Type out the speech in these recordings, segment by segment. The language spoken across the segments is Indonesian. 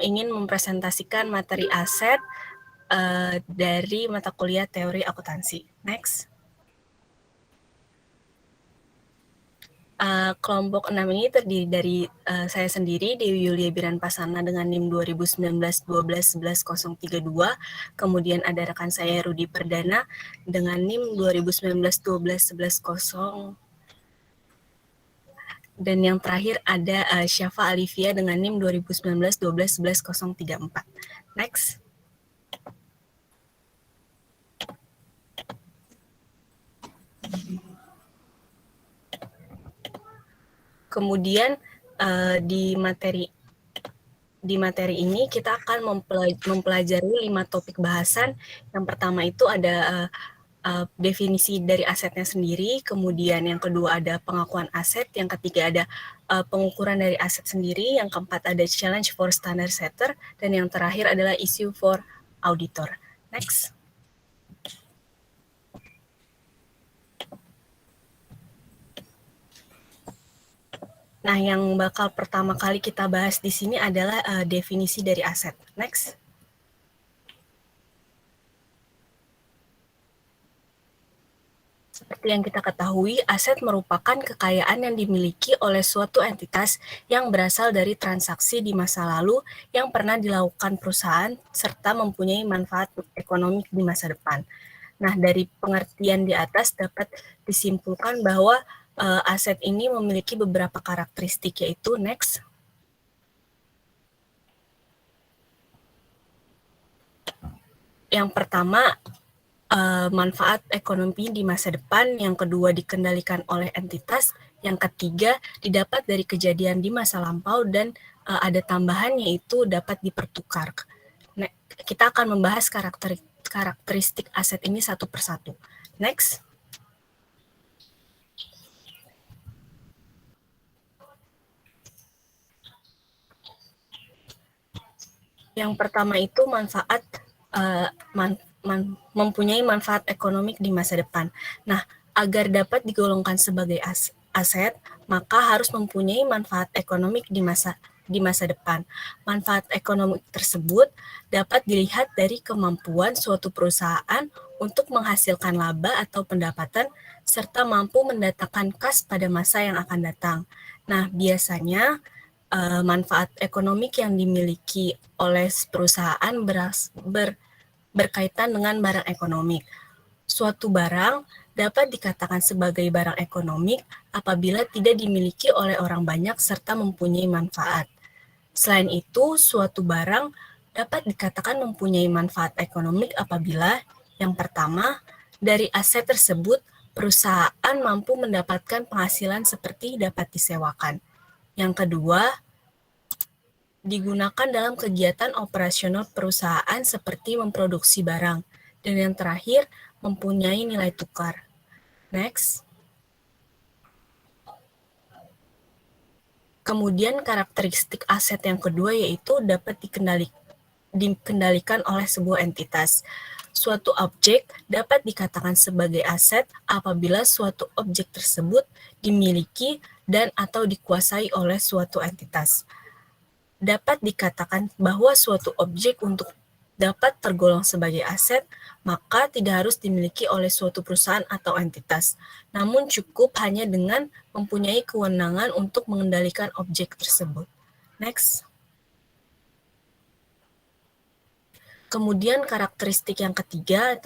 ingin mempresentasikan materi aset dari mata kuliah teori akuntansi. Next. Kelompok 6 ini terdiri dari saya sendiri, Dewi Yulia Biran Pasana dengan NIM 2019-12-11-032. Kemudian ada rekan saya Rudi Perdana dengan NIM 2019-12-11-0. Dan yang terakhir ada Syafa Alivia dengan NIM 2019-12-11-034. Next. Kemudian di materi ini kita akan mempelajari 5 topik bahasan. Yang pertama itu ada definisi dari asetnya sendiri, kemudian yang kedua ada pengakuan aset, yang ketiga ada pengukuran dari aset sendiri, yang keempat ada challenge for standard setter, dan yang terakhir adalah issue for auditor. Next. Nah, yang bakal pertama kali kita bahas di sini adalah definisi dari aset. Next. Seperti yang kita ketahui, aset merupakan kekayaan yang dimiliki oleh suatu entitas yang berasal dari transaksi di masa lalu yang pernah dilakukan perusahaan serta mempunyai manfaat ekonomi di masa depan. Nah, dari pengertian di atas dapat disimpulkan bahwa aset ini memiliki beberapa karakteristik, yaitu next. Yang pertama, manfaat ekonomi di masa depan, yang kedua dikendalikan oleh entitas, yang ketiga didapat dari kejadian di masa lampau, dan ada tambahan yaitu dapat dipertukar. Nah, kita akan membahas karakteristik aset ini satu persatu. Next. Yang pertama itu manfaat mempunyai manfaat ekonomi di masa depan. Nah, agar dapat digolongkan sebagai aset, maka harus mempunyai manfaat ekonomi di masa depan. Manfaat ekonomi tersebut dapat dilihat dari kemampuan suatu perusahaan untuk menghasilkan laba atau pendapatan serta mampu mendatangkan kas pada masa yang akan datang. Nah, biasanya manfaat ekonomi yang dimiliki oleh perusahaan berkaitan dengan barang ekonomi. Suatu barang dapat dikatakan sebagai barang ekonomi apabila tidak dimiliki oleh orang banyak serta mempunyai manfaat. Selain itu, suatu barang dapat dikatakan mempunyai manfaat ekonomi apabila yang pertama, dari aset tersebut perusahaan mampu mendapatkan penghasilan seperti dapat disewakan. Yang kedua, digunakan dalam kegiatan operasional perusahaan seperti memproduksi barang. Dan yang terakhir, mempunyai nilai tukar. Next. Kemudian karakteristik aset yang kedua yaitu dapat dikendalikan oleh sebuah entitas. Suatu objek dapat dikatakan sebagai aset apabila suatu objek tersebut dimiliki dan atau dikuasai oleh suatu entitas. Dapat dikatakan bahwa suatu objek untuk dapat tergolong sebagai aset, maka tidak harus dimiliki oleh suatu perusahaan atau entitas, namun cukup hanya dengan mempunyai kewenangan untuk mengendalikan objek tersebut. Next. Kemudian karakteristik yang ketiga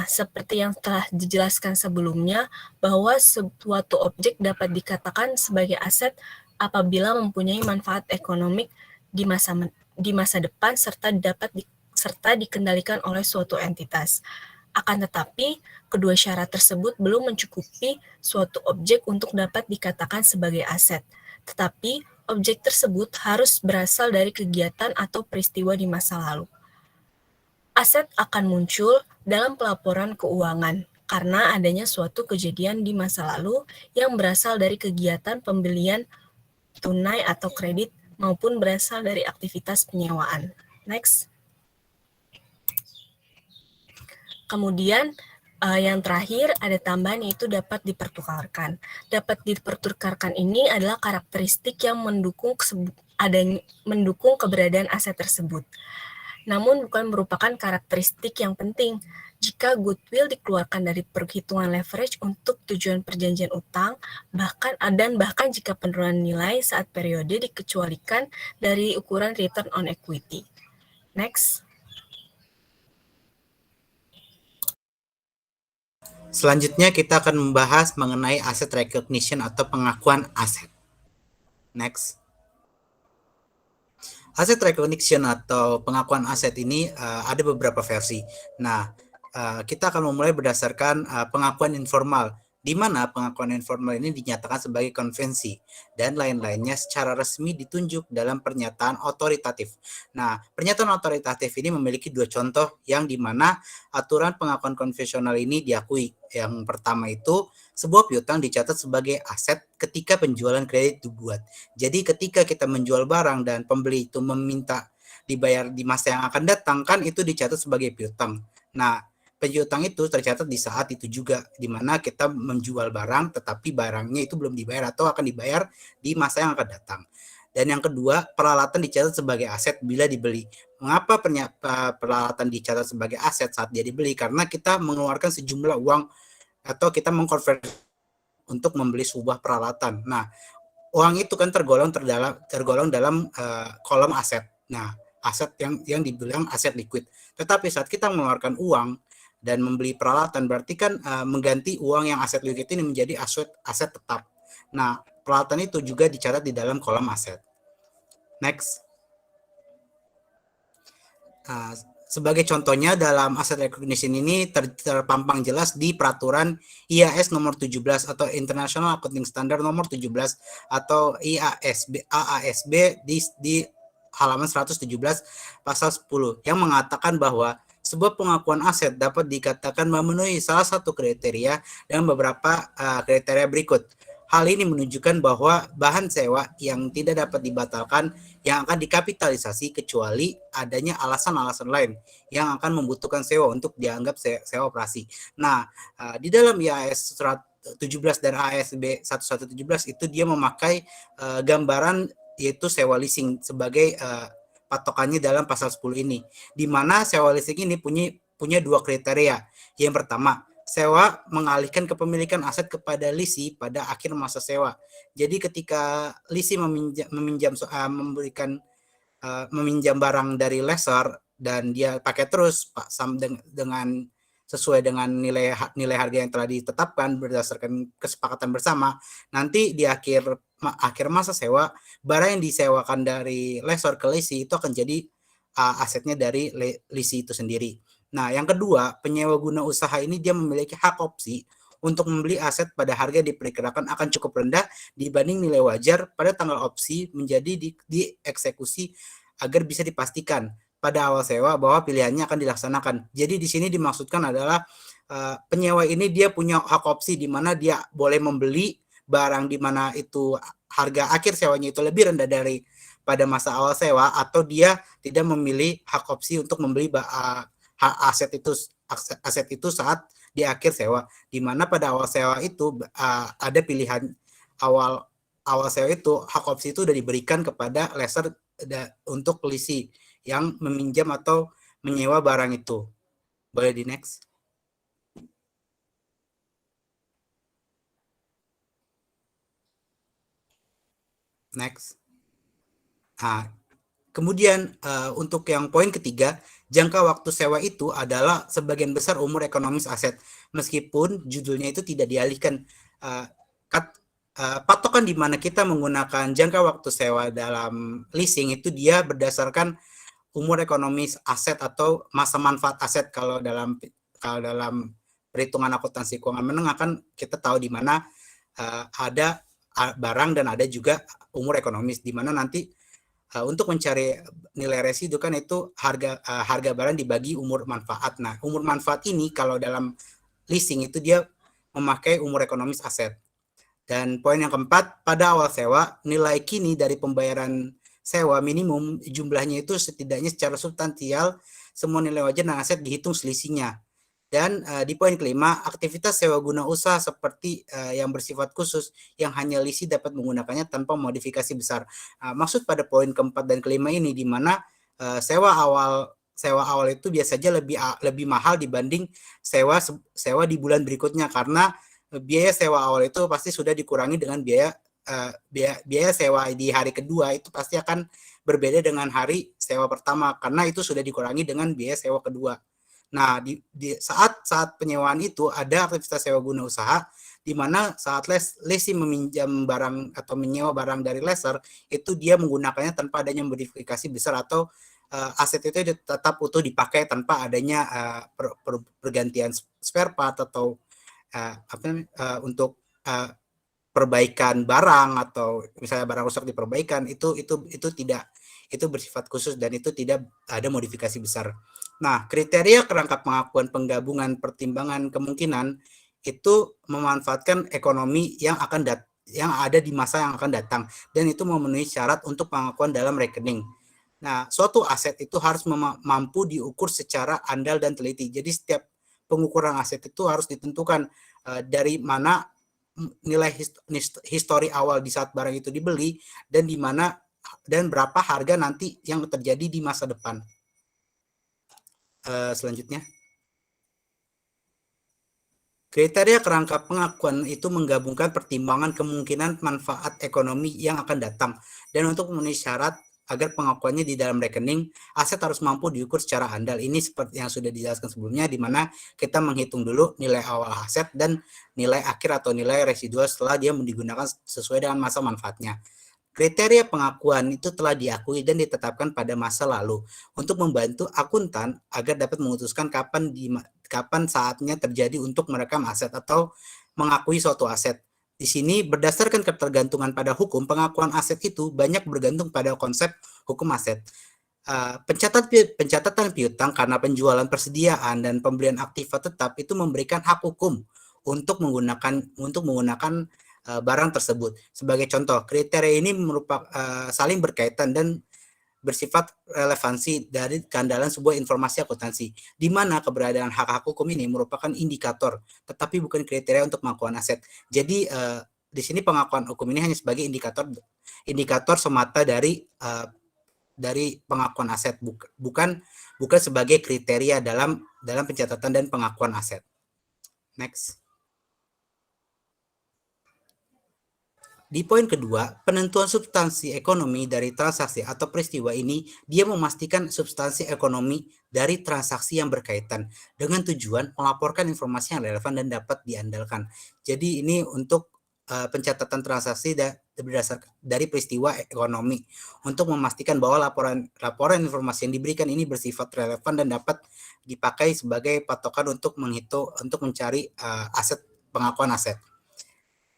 seperti yang telah dijelaskan sebelumnya, bahwa suatu objek dapat dikatakan sebagai aset apabila mempunyai manfaat ekonomi di masa depan serta dikendalikan oleh suatu entitas. Akan tetapi, kedua syarat tersebut belum mencukupi suatu objek untuk dapat dikatakan sebagai aset. Tetapi, objek tersebut harus berasal dari kegiatan atau peristiwa di masa lalu. Aset akan muncul dalam pelaporan keuangan karena adanya suatu kejadian di masa lalu yang berasal dari kegiatan pembelian tunai atau kredit maupun berasal dari aktivitas penyewaan. Next. Kemudian yang terakhir ada tambahan yaitu dapat dipertukarkan. Dapat dipertukarkan ini adalah karakteristik yang mendukung mendukung keberadaan aset tersebut. Namun bukan merupakan karakteristik yang penting. Jika goodwill dikeluarkan dari perhitungan leverage untuk tujuan perjanjian utang, bahkan jika penurunan nilai saat periode dikecualikan dari ukuran return on equity. Next. Selanjutnya kita akan membahas mengenai asset recognition atau pengakuan aset. Next. Asset recognition atau pengakuan aset ini ada beberapa versi. Nah, kita akan memulai berdasarkan pengakuan informal, di mana pengakuan informal ini dinyatakan sebagai konvensi dan lain-lainnya secara resmi ditunjuk dalam pernyataan otoritatif. Nah, pernyataan otoritatif ini memiliki dua contoh yang di mana aturan pengakuan konvensional ini diakui. Yang pertama itu, sebuah piutang dicatat sebagai aset ketika penjualan kredit dibuat. Jadi ketika kita menjual barang dan pembeli itu meminta dibayar di masa yang akan datang, kan itu dicatat sebagai piutang. Nah, piutang itu tercatat di saat itu juga, di mana kita menjual barang tetapi barangnya itu belum dibayar atau akan dibayar di masa yang akan datang. Dan yang kedua, peralatan dicatat sebagai aset bila dibeli. Mengapa peralatan dicatat sebagai aset saat dia dibeli? Karena kita mengeluarkan sejumlah uang atau kita mengkonversi untuk membeli sebuah peralatan. Nah, uang itu kan tergolong dalam kolom aset. Nah, aset yang dibilang aset liquid. Tetapi saat kita mengeluarkan uang dan membeli peralatan, berarti kan mengganti uang yang aset liquid ini menjadi aset tetap. Nah, peralatan itu juga dicatat di dalam kolom aset. Next. Sebagai contohnya dalam asset recognition ini terpampang jelas di peraturan IAS nomor 17 atau International Accounting Standard nomor 17 atau AASB di halaman 117 pasal 10 yang mengatakan bahwa sebuah pengakuan aset dapat dikatakan memenuhi salah satu kriteria dan beberapa kriteria berikut. Hal ini menunjukkan bahwa bahan sewa yang tidak dapat dibatalkan yang akan dikapitalisasi kecuali adanya alasan-alasan lain yang akan membutuhkan sewa untuk dianggap sewa operasi. Nah, di dalam IAS 17 dan ASB 1117 itu dia memakai gambaran yaitu sewa leasing sebagai patokannya dalam pasal 10 ini, di mana sewa leasing ini punya dua kriteria. Yang pertama, sewa mengalihkan kepemilikan aset kepada lisi pada akhir masa sewa. Jadi ketika lisi meminjam barang dari lessor dan dia pakai terus dengan sesuai dengan nilai harga yang telah ditetapkan berdasarkan kesepakatan bersama, nanti di akhir masa sewa, barang yang disewakan dari lessor ke lisi itu akan jadi asetnya dari lisi itu sendiri. Nah, yang kedua, penyewa guna usaha ini dia memiliki hak opsi untuk membeli aset pada harga diperkirakan akan cukup rendah dibanding nilai wajar pada tanggal opsi menjadi dieksekusi agar bisa dipastikan pada awal sewa bahwa pilihannya akan dilaksanakan. Jadi di sini dimaksudkan adalah penyewa ini dia punya hak opsi di mana dia boleh membeli barang di mana itu harga akhir sewanya itu lebih rendah dari pada masa awal sewa, atau dia tidak memilih hak opsi untuk membeli aset itu saat di akhir sewa, di mana pada awal sewa itu ada pilihan awal sewa itu hak opsi itu sudah diberikan kepada lessor untuk lisi yang meminjam atau menyewa barang itu. Boleh di next. Next. Nah, kemudian untuk yang poin ketiga, jangka waktu sewa itu adalah sebagian besar umur ekonomis aset, meskipun judulnya itu tidak dialihkan. Patokan di mana kita menggunakan jangka waktu sewa dalam leasing itu dia berdasarkan umur ekonomis aset atau masa manfaat aset. Kalau dalam perhitungan akuntansi keuangan menengah kan kita tahu di mana ada barang dan ada juga umur ekonomis, di mana nanti untuk mencari nilai residu kan itu harga barang dibagi umur manfaat. Nah, umur manfaat ini kalau dalam leasing itu dia memakai umur ekonomis aset. Dan poin yang keempat, pada awal sewa, nilai kini dari pembayaran sewa minimum jumlahnya itu setidaknya secara substansial semua nilai wajar dan aset dihitung selisihnya. Dan di poin kelima, aktivitas sewa guna usaha seperti yang bersifat khusus yang hanya lisi dapat menggunakannya tanpa modifikasi besar. Maksud pada poin keempat dan kelima ini di mana sewa awal itu biasanya lebih mahal dibanding sewa di bulan berikutnya, karena biaya sewa awal itu pasti sudah dikurangi dengan biaya sewa di hari kedua itu pasti akan berbeda dengan hari sewa pertama, karena itu sudah dikurangi dengan biaya sewa kedua. Nah, di saat penyewaan itu ada aktivitas sewa guna usaha, di mana saat lesi meminjam barang atau menyewa barang dari lesser, itu dia menggunakannya tanpa adanya modifikasi besar atau aset itu tetap utuh dipakai tanpa adanya pergantian spare part atau untuk perbaikan barang, atau misalnya barang rusak diperbaikan, itu tidak, itu bersifat khusus dan itu tidak ada modifikasi besar. Nah, kriteria kerangka pengakuan penggabungan pertimbangan kemungkinan itu memanfaatkan ekonomi yang ada di masa yang akan datang, dan itu memenuhi syarat untuk pengakuan dalam rekening. Nah, suatu aset itu harus mampu diukur secara andal dan teliti. Jadi setiap pengukuran aset itu harus ditentukan dari mana nilai histori awal di saat barang itu dibeli, dan di mana dan berapa harga nanti yang terjadi di masa depan. Selanjutnya, kriteria kerangka pengakuan itu menggabungkan pertimbangan kemungkinan manfaat ekonomi yang akan datang, dan untuk memenuhi syarat agar pengakuannya di dalam rekening, aset harus mampu diukur secara andal. Ini seperti yang sudah dijelaskan sebelumnya, di mana kita menghitung dulu nilai awal aset dan nilai akhir atau nilai residual setelah dia digunakan sesuai dengan masa manfaatnya. Kriteria pengakuan itu telah diakui dan ditetapkan pada masa lalu untuk membantu akuntan agar dapat memutuskan kapan saatnya terjadi untuk merekam aset atau mengakui suatu aset. Di sini berdasarkan ketergantungan pada hukum, pengakuan aset itu banyak bergantung pada konsep hukum aset. Pencatatan piutang karena penjualan persediaan dan pembelian aktiva tetap itu memberikan hak hukum untuk menggunakan barang tersebut. Sebagai contoh, kriteria ini merupakan saling berkaitan dan bersifat relevansi dari keandalan sebuah informasi akuntansi, di mana keberadaan hak-hak hukum ini merupakan indikator, tetapi bukan kriteria untuk pengakuan aset. Jadi di sini pengakuan hukum ini hanya sebagai indikator semata dari pengakuan aset, bukan sebagai kriteria dalam pencatatan dan pengakuan aset. Next. Di poin kedua, penentuan substansi ekonomi dari transaksi atau peristiwa ini, dia memastikan substansi ekonomi dari transaksi yang berkaitan dengan tujuan melaporkan informasi yang relevan dan dapat diandalkan. Jadi ini untuk pencatatan transaksi berdasarkan dari peristiwa ekonomi, untuk memastikan bahwa laporan informasi yang diberikan ini bersifat relevan dan dapat dipakai sebagai patokan untuk mencari aset, pengakuan aset.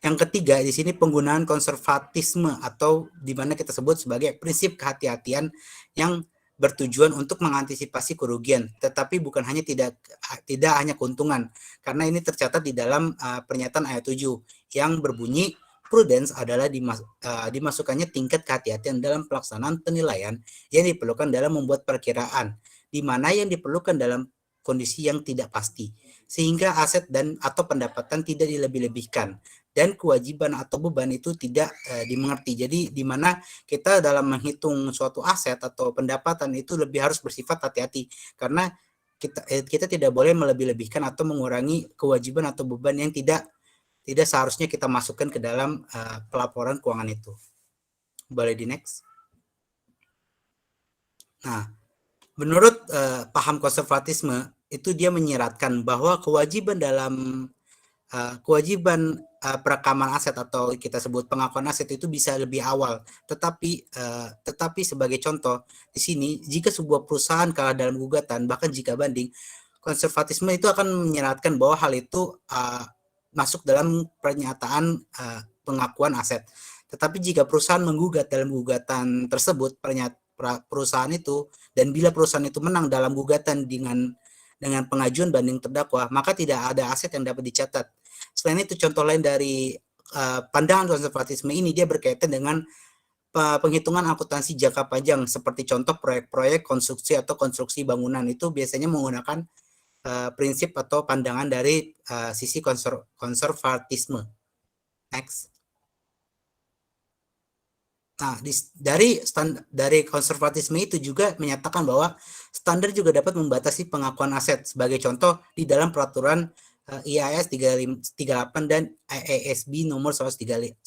Yang ketiga, di sini penggunaan konservatisme atau di mana kita sebut sebagai prinsip kehati-hatian yang bertujuan untuk mengantisipasi kerugian, tetapi bukan hanya tidak hanya keuntungan, karena ini tercatat di dalam pernyataan ayat 7 yang berbunyi prudence adalah dimasukkannya tingkat kehati-hatian dalam pelaksanaan penilaian yang diperlukan dalam membuat perkiraan, di mana yang diperlukan dalam kondisi yang tidak pasti, sehingga aset dan atau pendapatan tidak dilebih-lebihkan dan kewajiban atau beban itu tidak dimengerti. Jadi di mana kita dalam menghitung suatu aset atau pendapatan itu lebih harus bersifat hati-hati, karena kita tidak boleh melebih-lebihkan atau mengurangi kewajiban atau beban yang tidak seharusnya kita masukkan ke dalam pelaporan keuangan itu. Boleh di next. Nah, menurut paham konservatisme itu dia menyiratkan bahwa kewajiban perekaman aset atau kita sebut pengakuan aset itu bisa lebih awal, tetapi sebagai contoh di sini, jika sebuah perusahaan kalah dalam gugatan, bahkan jika banding, konservatisme itu akan menyiratkan bahwa hal itu masuk dalam pernyataan pengakuan aset. Tetapi jika perusahaan menggugat dalam gugatan tersebut, perusahaan itu, dan bila perusahaan itu menang dalam gugatan dengan pengajuan banding terdakwa, maka tidak ada aset yang dapat dicatat. Selain itu, contoh lain dari pandangan konservatisme ini, dia berkaitan dengan penghitungan akuntansi jangka panjang, seperti contoh proyek-proyek konstruksi atau konstruksi bangunan itu biasanya menggunakan prinsip atau pandangan dari sisi konservatisme. Next. Nah, dari konservatisme itu juga menyatakan bahwa standar juga dapat membatasi pengakuan aset. Sebagai contoh, di dalam peraturan IAS 38 dan IASB nomor 138,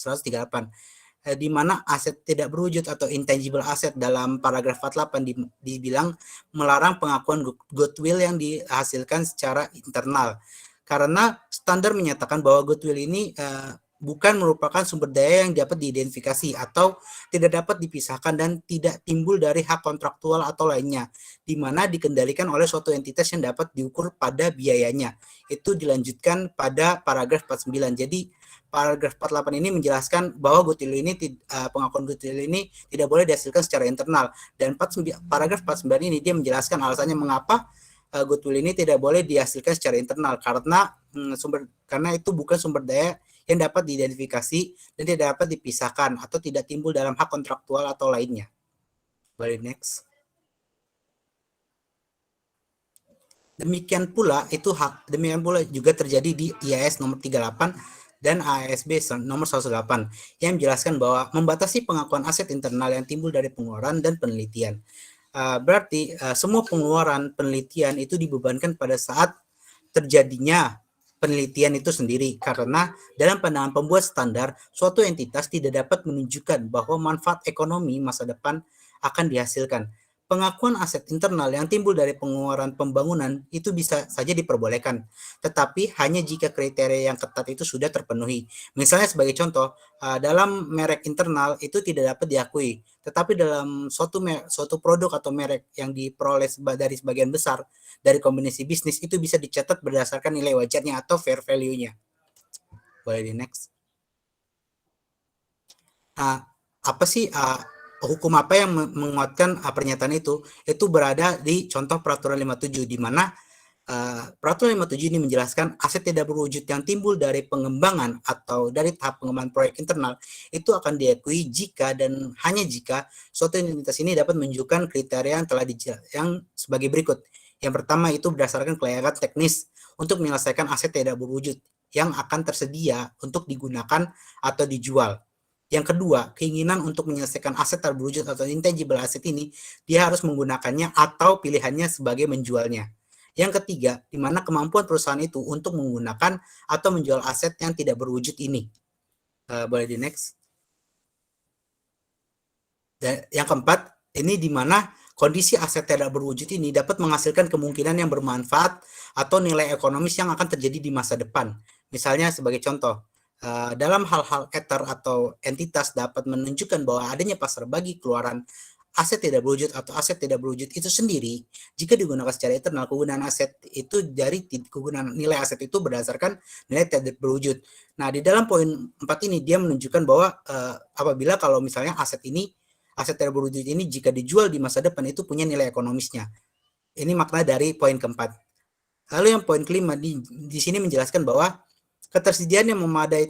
di mana aset tidak berwujud atau intangible asset dalam paragraf 48 dibilang melarang pengakuan goodwill yang dihasilkan secara internal. Karena standar menyatakan bahwa goodwill ini bukan merupakan sumber daya yang dapat diidentifikasi atau tidak dapat dipisahkan dan tidak timbul dari hak kontraktual atau lainnya, di mana dikendalikan oleh suatu entitas yang dapat diukur pada biayanya. Itu dilanjutkan pada paragraf 49. Jadi paragraf 48 ini menjelaskan bahwa goodwill ini pengakuan goodwill ini tidak boleh dihasilkan secara internal, dan paragraf 49 ini dia menjelaskan alasannya mengapa goodwill ini tidak boleh dihasilkan secara internal, karena itu bukan sumber daya yang dapat diidentifikasi dan tidak dapat dipisahkan atau tidak timbul dalam hak kontraktual atau lainnya. Boleh next. Demikian pula juga terjadi di IAS nomor 38 dan ASB nomor 108 yang menjelaskan bahwa membatasi pengakuan aset internal yang timbul dari pengeluaran dan penelitian. Berarti semua pengeluaran penelitian itu dibebankan pada saat terjadinya penelitian itu sendiri, karena dalam pandangan pembuat standar, suatu entitas tidak dapat menunjukkan bahwa manfaat ekonomi masa depan akan dihasilkan. Pengakuan aset internal yang timbul dari pengeluaran pembangunan itu bisa saja diperbolehkan, tetapi hanya jika kriteria yang ketat itu sudah terpenuhi. Misalnya sebagai contoh, dalam merek internal itu tidak dapat diakui, tetapi dalam suatu produk atau merek yang diperoleh dari sebagian besar dari kombinasi bisnis itu bisa dicatat berdasarkan nilai wajarnya atau fair value-nya. Boleh di next. Apa sih hukum apa yang menguatkan pernyataan itu? Itu berada di contoh peraturan 57, di mana peraturan 57 ini menjelaskan aset tidak berwujud yang timbul dari pengembangan atau dari tahap pengembangan proyek internal itu akan diakui jika dan hanya jika suatu entitas ini dapat menunjukkan kriteria yang telah yang sebagai berikut. Yang pertama itu berdasarkan kelayakan teknis untuk menyelesaikan aset tidak berwujud yang akan tersedia untuk digunakan atau dijual. Yang kedua, keinginan untuk menyelesaikan aset tak berwujud atau intangible asset ini, dia harus menggunakannya atau pilihannya sebagai menjualnya. Yang ketiga, di mana kemampuan perusahaan itu untuk menggunakan atau menjual aset yang tidak berwujud ini. Boleh di next. Dan yang keempat, ini di mana kondisi aset tidak berwujud ini dapat menghasilkan kemungkinan yang bermanfaat atau nilai ekonomis yang akan terjadi di masa depan. Misalnya sebagai contoh, dalam hal-hal ether atau entitas dapat menunjukkan bahwa adanya pasar bagi keluaran aset tidak berwujud atau aset tidak berwujud itu sendiri jika digunakan secara internal. Kegunaan aset itu dari kegunaan nilai aset itu berdasarkan nilai tidak berwujud. Nah, di dalam poin 4 ini dia menunjukkan bahwa apabila kalau misalnya aset tidak berwujud ini jika dijual di masa depan itu punya nilai ekonomisnya. Ini makna dari poin keempat. Lalu yang poin kelima di sini menjelaskan bahwa ketersediaan yang memadai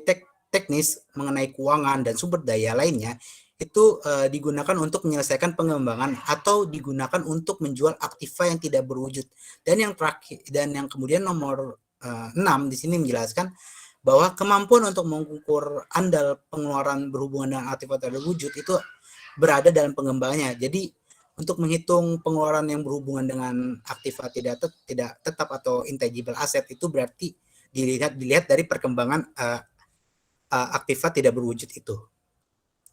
teknis mengenai keuangan dan sumber daya lainnya itu digunakan untuk menyelesaikan pengembangan atau digunakan untuk menjual aktiva yang tidak berwujud. Dan yang terakhir dan yang kemudian nomor 6 di sini menjelaskan bahwa kemampuan untuk mengukur andal pengeluaran berhubungan dengan aktiva tidak berwujud itu berada dalam pengembangannya. Jadi untuk menghitung pengeluaran yang berhubungan dengan aktiva tidak tetap atau intangible asset itu berarti dilihat dari perkembangan aktiva tidak berwujud itu.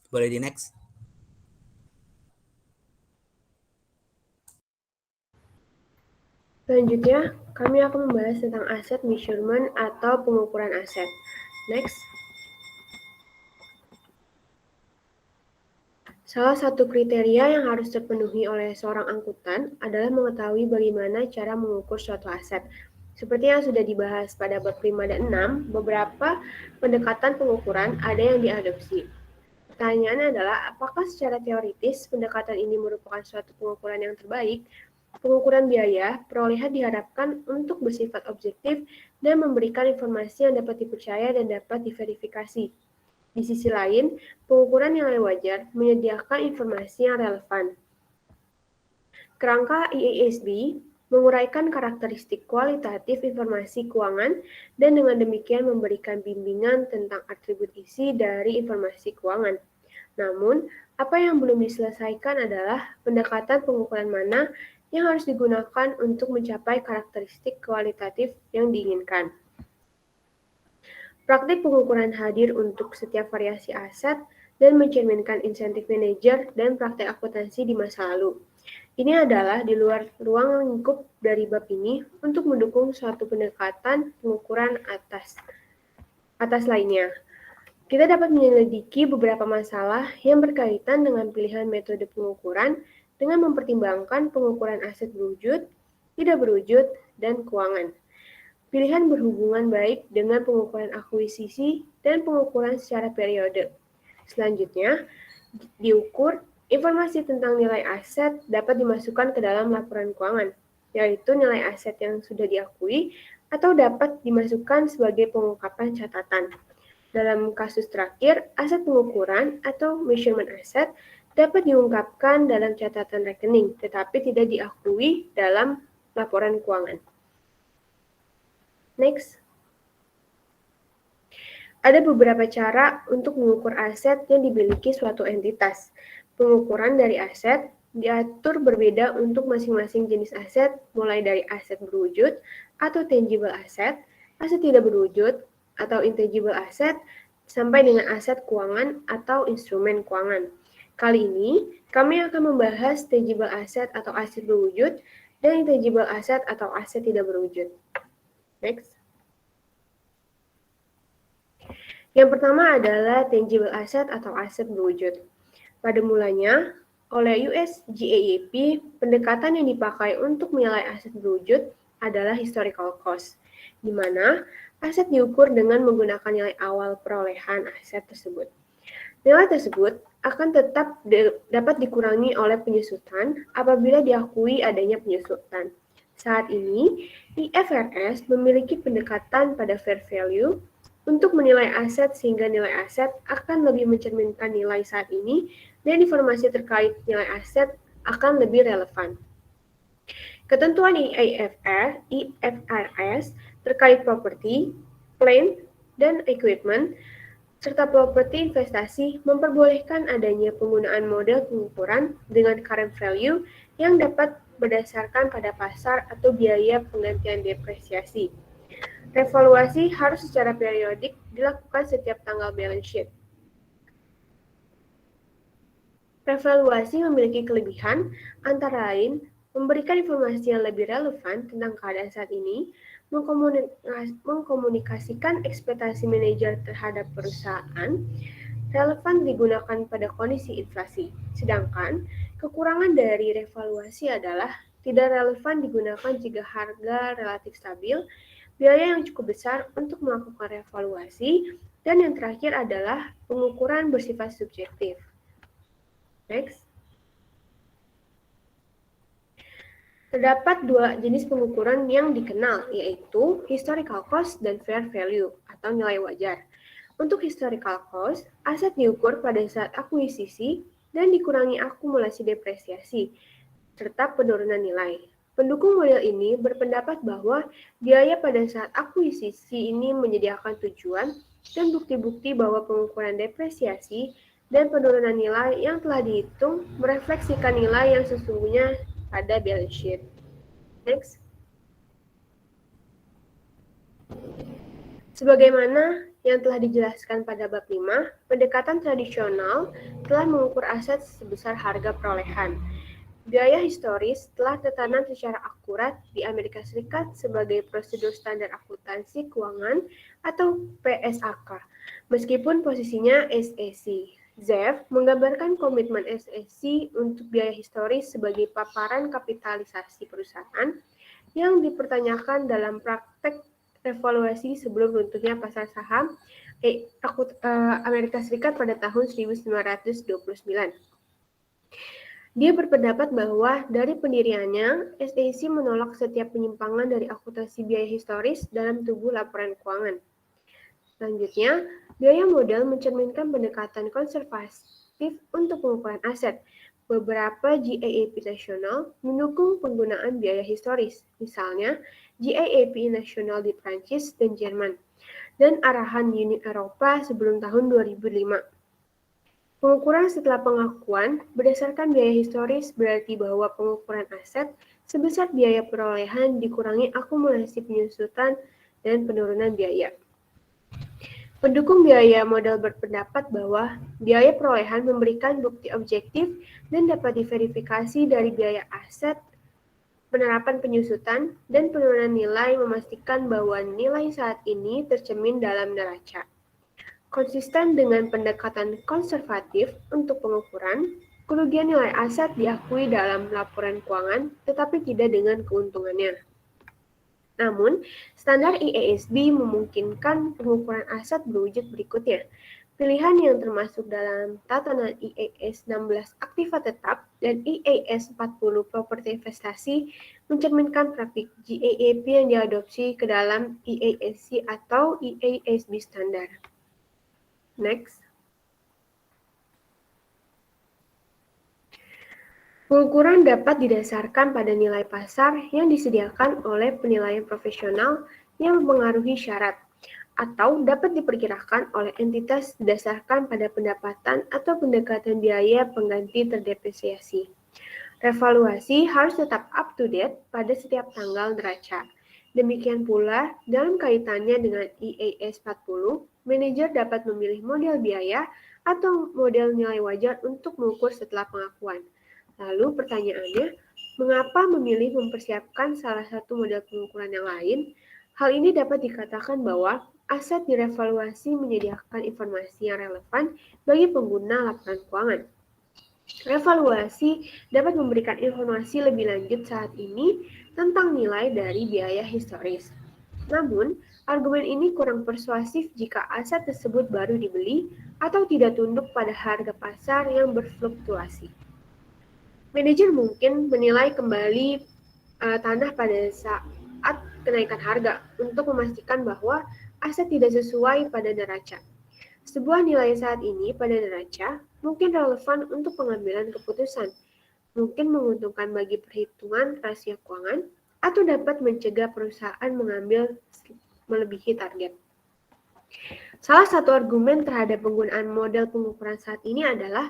Boleh di next. Selanjutnya, kami akan membahas tentang asset measurement atau pengukuran aset. Next. Salah satu kriteria yang harus terpenuhi oleh seorang angkutan adalah mengetahui bagaimana cara mengukur suatu aset. Seperti yang sudah dibahas pada bab 5 dan 6, beberapa pendekatan pengukuran ada yang diadopsi. Pertanyaannya adalah, apakah secara teoritis pendekatan ini merupakan suatu pengukuran yang terbaik? Pengukuran biaya perolehan diharapkan untuk bersifat objektif dan memberikan informasi yang dapat dipercaya dan dapat diverifikasi. Di sisi lain, pengukuran nilai wajar menyediakan informasi yang relevan. Kerangka IASB menguraikan karakteristik kualitatif informasi keuangan, dan dengan demikian memberikan bimbingan tentang atribut isi dari informasi keuangan. Namun, apa yang belum diselesaikan adalah pendekatan pengukuran mana yang harus digunakan untuk mencapai karakteristik kualitatif yang diinginkan. Praktik pengukuran hadir untuk setiap variasi aset dan mencerminkan insentif manajer dan praktek akuntansi di masa lalu. Ini adalah di luar ruang lingkup dari bab ini untuk mendukung suatu pendekatan pengukuran atas lainnya. Kita dapat menyelidiki beberapa masalah yang berkaitan dengan pilihan metode pengukuran dengan mempertimbangkan pengukuran aset berwujud, tidak berwujud, dan keuangan. Pilihan berhubungan baik dengan pengukuran akuisisi dan pengukuran secara periode. Selanjutnya, diukur informasi tentang nilai aset dapat dimasukkan ke dalam laporan keuangan, yaitu nilai aset yang sudah diakui atau dapat dimasukkan sebagai pengungkapan catatan. Dalam kasus terakhir, aset pengukuran atau measurement asset dapat diungkapkan dalam catatan rekening, tetapi tidak diakui dalam laporan keuangan. Next. Ada beberapa cara untuk mengukur aset yang dimiliki suatu entitas. Pengukuran dari aset diatur berbeda untuk masing-masing jenis aset, mulai dari aset berwujud atau tangible asset, aset tidak berwujud atau intangible asset, sampai dengan aset keuangan atau instrumen keuangan. Kali ini, kami akan membahas tangible asset atau aset berwujud dan intangible asset atau aset tidak berwujud. Next. Yang pertama adalah tangible asset atau aset berwujud. Pada mulanya, oleh US GAAP, pendekatan yang dipakai untuk menilai aset berwujud adalah historical cost, di mana aset diukur dengan menggunakan nilai awal perolehan aset tersebut. Nilai tersebut akan tetap dapat dikurangi oleh penyusutan apabila diakui adanya penyusutan. Saat ini, IFRS memiliki pendekatan pada fair value untuk menilai aset sehingga nilai aset akan lebih mencerminkan nilai saat ini dan informasi terkait nilai aset akan lebih relevan. Ketentuan IFRS terkait properti, plant, dan equipment, serta properti investasi memperbolehkan adanya penggunaan model pengukuran dengan current value yang dapat berdasarkan pada pasar atau biaya penggantian depresiasi. Revaluasi harus secara periodik dilakukan setiap tanggal balance sheet. Revaluasi memiliki kelebihan, antara lain memberikan informasi yang lebih relevan tentang keadaan saat ini, mengkomunikasikan ekspektasi manajer terhadap perusahaan, relevan digunakan pada kondisi inflasi. Sedangkan, kekurangan dari revaluasi adalah tidak relevan digunakan jika harga relatif stabil, biaya yang cukup besar untuk melakukan revaluasi, dan yang terakhir adalah pengukuran bersifat subjektif. Next. Terdapat dua jenis pengukuran yang dikenal, yaitu historical cost dan fair value atau nilai wajar. Untuk historical cost, aset diukur pada saat akuisisi dan dikurangi akumulasi depresiasi, serta penurunan nilai. Pendukung model ini berpendapat bahwa biaya pada saat akuisisi ini menyediakan tujuan dan bukti-bukti bahwa pengukuran depresiasi dan penurunan nilai yang telah dihitung merefleksikan nilai yang sesungguhnya pada balance sheet. Next. Sebagaimana yang telah dijelaskan pada bab 5, pendekatan tradisional telah mengukur aset sebesar harga perolehan. Biaya historis telah tertanam secara akurat di Amerika Serikat sebagai prosedur standar akuntansi keuangan atau PSAK, meskipun posisinya SEC. ZEV menggambarkan komitmen SEC untuk biaya historis sebagai paparan kapitalisasi perusahaan yang dipertanyakan dalam praktek revaluasi sebelum runtuhnya pasar saham Amerika Serikat pada tahun 1929. Dia berpendapat bahwa dari pendiriannya, SEC menolak setiap penyimpangan dari akuntansi biaya historis dalam tubuh laporan keuangan. Selanjutnya, biaya modal mencerminkan pendekatan konservatif untuk pengukuran aset. Beberapa GAAP nasional mendukung penggunaan biaya historis, misalnya GAAP nasional di Prancis dan Jerman, dan arahan Uni Eropa sebelum tahun 2005. Pengukuran setelah pengakuan berdasarkan biaya historis berarti bahwa pengukuran aset sebesar biaya perolehan dikurangi akumulasi penyusutan dan penurunan biaya. Pendukung biaya model berpendapat bahwa biaya perolehan memberikan bukti objektif dan dapat diverifikasi dari biaya aset, penerapan penyusutan, dan penurunan nilai memastikan bahwa nilai saat ini tercermin dalam neraca. Konsisten dengan pendekatan konservatif untuk pengukuran, kerugian nilai aset diakui dalam laporan keuangan tetapi tidak dengan keuntungannya. Namun, standar IASB memungkinkan pengukuran aset berwujud berikutnya. Pilihan yang termasuk dalam tatanan IAS 16 aktiva tetap dan IAS 40 properti investasi mencerminkan praktik GAAP yang diadopsi ke dalam IASC atau IASB standar. Next. Pengukuran dapat didasarkan pada nilai pasar yang disediakan oleh penilaian profesional yang mempengaruhi syarat, atau dapat diperkirakan oleh entitas berdasarkan pada pendapatan atau pendekatan biaya pengganti terdepresiasi. Revaluasi harus tetap up to date pada setiap tanggal neraca. Demikian pula, dalam kaitannya dengan IAS 40, manajer dapat memilih model biaya atau model nilai wajar untuk mengukur setelah pengakuan. Lalu pertanyaannya, mengapa memilih mempersiapkan salah satu model pengukuran yang lain? Hal ini dapat dikatakan bahwa aset direvaluasi menyediakan informasi yang relevan bagi pengguna laporan keuangan. Revaluasi dapat memberikan informasi lebih lanjut saat ini tentang nilai dari biaya historis. Namun, argumen ini kurang persuasif jika aset tersebut baru dibeli atau tidak tunduk pada harga pasar yang berfluktuasi. Manajer mungkin menilai kembali tanah pada saat kenaikan harga untuk memastikan bahwa aset tidak sesuai pada neraca. Sebuah nilai saat ini pada neraca mungkin relevan untuk pengambilan keputusan, mungkin menguntungkan bagi perhitungan rasio keuangan, atau dapat mencegah perusahaan mengambil melebihi target. Salah satu argumen terhadap penggunaan model pengukuran saat ini adalah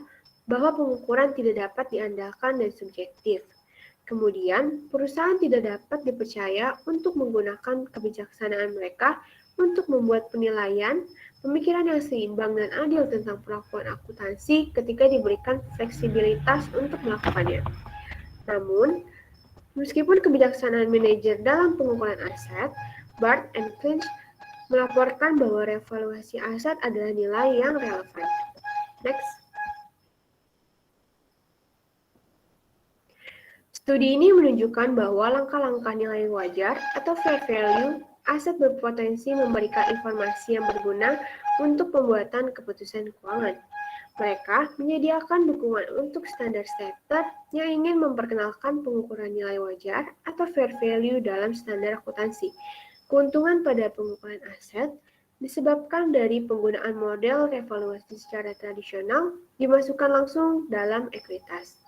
bahwa pengukuran tidak dapat diandalkan dan subjektif. Kemudian, perusahaan tidak dapat dipercaya untuk menggunakan kebijaksanaan mereka untuk membuat penilaian, pemikiran yang seimbang dan adil tentang perlakuan akuntansi ketika diberikan fleksibilitas untuk melakukannya. Namun, meskipun kebijaksanaan manajer dalam pengukuran aset, Bart and Clinch melaporkan bahwa revaluasi aset adalah nilai yang relevan. Next. Studi ini menunjukkan bahwa langkah-langkah nilai wajar atau fair value aset berpotensi memberikan informasi yang berguna untuk pembuatan keputusan keuangan. Mereka menyediakan dukungan untuk standar setter yang ingin memperkenalkan pengukuran nilai wajar atau fair value dalam standar akuntansi. Keuntungan pada pengukuran aset disebabkan dari penggunaan model revaluasi secara tradisional dimasukkan langsung dalam ekuitas.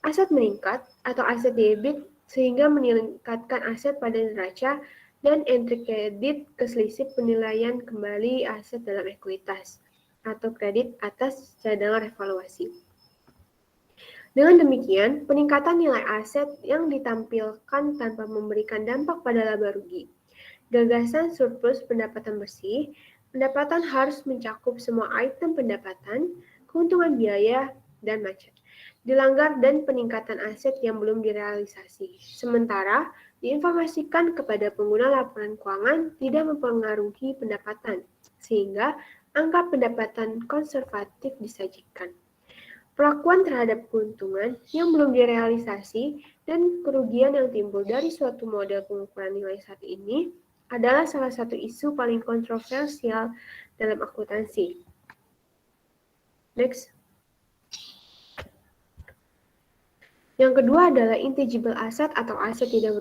Aset meningkat atau aset debit sehingga meningkatkan aset pada neraca dan entry kredit keselisih penilaian kembali aset dalam ekuitas atau kredit atas cadangan revaluasi. Dengan demikian, peningkatan nilai aset yang ditampilkan tanpa memberikan dampak pada laba rugi. Gagasan surplus pendapatan bersih, pendapatan harus mencakup semua item pendapatan, keuntungan biaya, dan macet. Dilanggar dan peningkatan aset yang belum direalisasi. Sementara, diinformasikan kepada pengguna laporan keuangan tidak mempengaruhi pendapatan, sehingga angka pendapatan konservatif disajikan. Perlakuan terhadap keuntungan yang belum direalisasi dan kerugian yang timbul dari suatu model pengukuran nilai saat ini adalah salah satu isu paling kontroversial dalam akuntansi. Next. Yang kedua adalah intangible asset atau aset tidak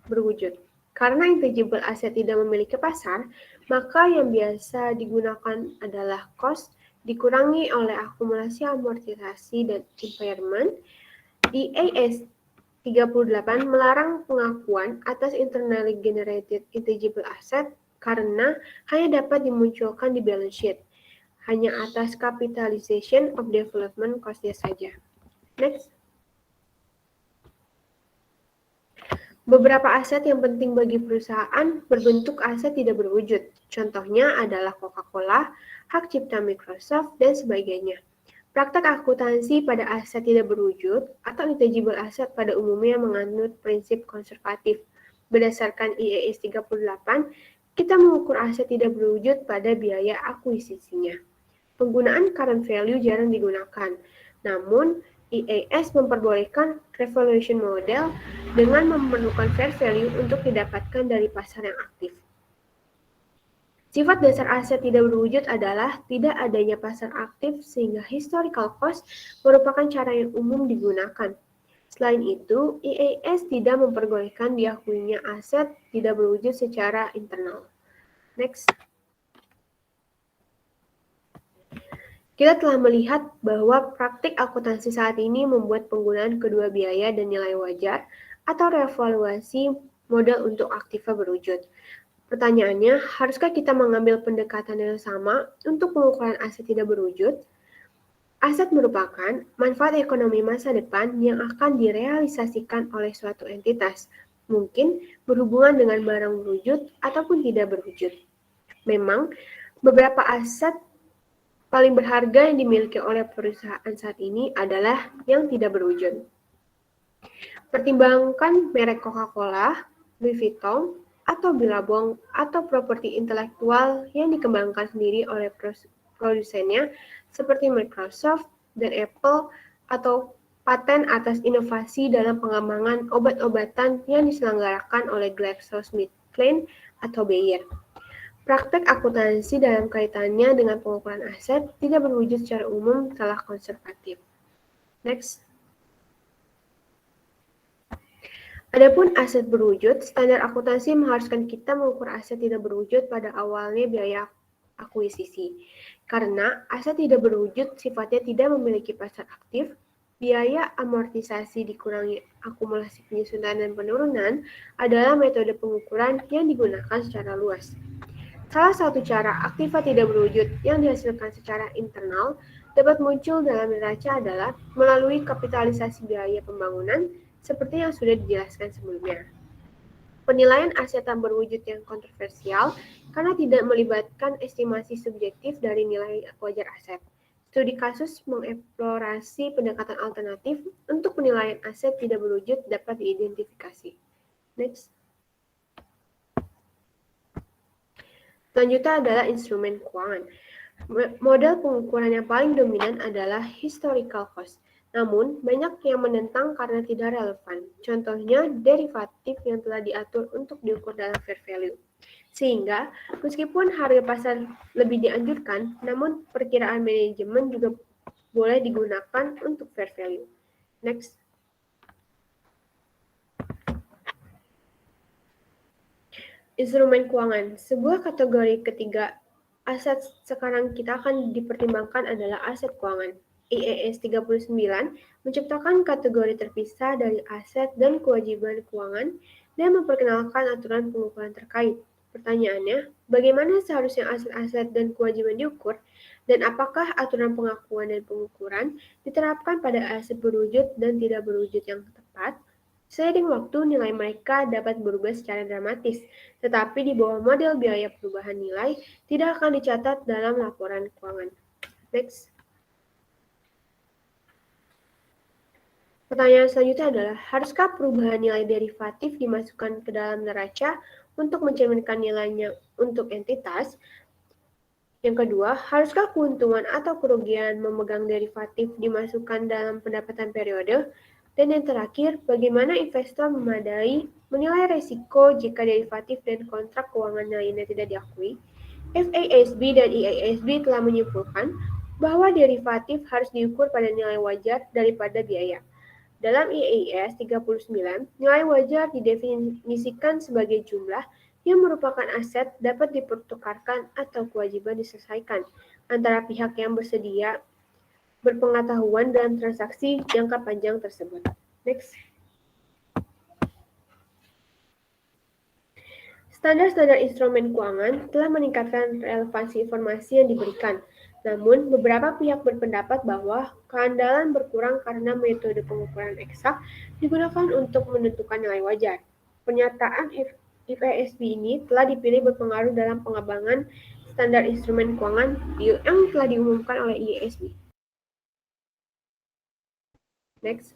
berwujud. Karena intangible asset tidak memiliki pasar, maka yang biasa digunakan adalah cost dikurangi oleh akumulasi amortisasi dan impairment. IAS 38 melarang pengakuan atas internally generated intangible asset karena hanya dapat dimunculkan di balance sheet, hanya atas capitalization of development cost-nya saja. Next. Beberapa aset yang penting bagi perusahaan berbentuk aset tidak berwujud. Contohnya adalah Coca-Cola, hak cipta Microsoft, dan sebagainya. Praktek akuntansi pada aset tidak berwujud atau intangible asset pada umumnya menganut prinsip konservatif. Berdasarkan IAS 38, kita mengukur aset tidak berwujud pada biaya akuisisinya. Penggunaan current value jarang digunakan, namun IAS memperbolehkan revaluation model dengan memerlukan fair value untuk didapatkan dari pasar yang aktif. Sifat dasar aset tidak berwujud adalah tidak adanya pasar aktif sehingga historical cost merupakan cara yang umum digunakan. Selain itu, IAS tidak memperbolehkan diakuinya aset tidak berwujud secara internal. Next. Kita telah melihat bahwa praktik akuntansi saat ini membuat penggunaan kedua biaya dan nilai wajar atau revaluasi modal untuk aktiva berwujud. Pertanyaannya, haruskah kita mengambil pendekatan yang sama untuk pengukuran aset tidak berwujud? Aset merupakan manfaat ekonomi masa depan yang akan direalisasikan oleh suatu entitas, mungkin berhubungan dengan barang berwujud ataupun tidak berwujud. Memang, beberapa aset paling berharga yang dimiliki oleh perusahaan saat ini adalah yang tidak berwujud. Pertimbangkan merek Coca-Cola, Louis Vuitton, atau Billabong, atau properti intelektual yang dikembangkan sendiri oleh produsennya seperti Microsoft dan Apple, atau paten atas inovasi dalam pengembangan obat-obatan yang diselenggarakan oleh GlaxoSmithKline atau Bayer. Praktek akuntansi dalam kaitannya dengan pengukuran aset tidak berwujud secara umum telah konservatif. Next. Adapun aset berwujud, standar akuntansi mengharuskan kita mengukur aset tidak berwujud pada awalnya biaya akuisisi. Karena aset tidak berwujud sifatnya tidak memiliki pasar aktif, biaya amortisasi dikurangi akumulasi penyusunan dan penurunan adalah metode pengukuran yang digunakan secara luas. Salah satu cara aktiva tidak berwujud yang dihasilkan secara internal dapat muncul dalam neraca adalah melalui kapitalisasi biaya pembangunan seperti yang sudah dijelaskan sebelumnya. Penilaian aset tak berwujud yang kontroversial karena tidak melibatkan estimasi subjektif dari nilai wajar aset. Studi kasus mengeksplorasi pendekatan alternatif untuk penilaian aset tidak berwujud dapat diidentifikasi. Next. Selanjutnya adalah instrumen keuangan. Model pengukuran yang paling dominan adalah historical cost. Namun, banyak yang menentang karena tidak relevan. Contohnya, derivatif yang telah diatur untuk diukur dalam fair value. Sehingga, meskipun harga pasar lebih dianjurkan, namun perkiraan manajemen juga boleh digunakan untuk fair value. Next. Instrumen keuangan. Sebuah kategori ketiga aset sekarang kita akan dipertimbangkan adalah aset keuangan. IAS 39 menciptakan kategori terpisah dari aset dan kewajiban keuangan dan memperkenalkan aturan pengukuran terkait. Pertanyaannya, bagaimana seharusnya aset-aset dan kewajiban diukur, dan apakah aturan pengakuan dan pengukuran diterapkan pada aset berwujud dan tidak berwujud yang tepat? Seiring waktu, nilai mereka dapat berubah secara dramatis, tetapi di bawah model biaya perubahan nilai tidak akan dicatat dalam laporan keuangan. Next. Pertanyaan selanjutnya adalah, haruskah perubahan nilai derivatif dimasukkan ke dalam neraca untuk mencerminkan nilainya untuk entitas? Yang kedua, haruskah keuntungan atau kerugian memegang derivatif dimasukkan dalam pendapatan periode? Dan yang terakhir, bagaimana investor memadai menilai risiko jika derivatif dan kontrak keuangan lainnya tidak diakui? FASB dan IASB telah menyimpulkan bahwa derivatif harus diukur pada nilai wajar daripada biaya. Dalam IAS 39, nilai wajar didefinisikan sebagai jumlah yang merupakan aset dapat dipertukarkan atau kewajiban diselesaikan. antara pihak yang bersedia berpengetahuan dalam transaksi jangka panjang tersebut. Next. Standar-standar instrumen keuangan telah meningkatkan relevansi informasi yang diberikan. Namun, beberapa pihak berpendapat bahwa keandalan berkurang karena metode pengukuran eksak digunakan untuk menentukan nilai wajar. Pernyataan FASB ini telah dipilih berpengaruh dalam pengembangan standar instrumen keuangan yang telah diumumkan oleh IASB. Next.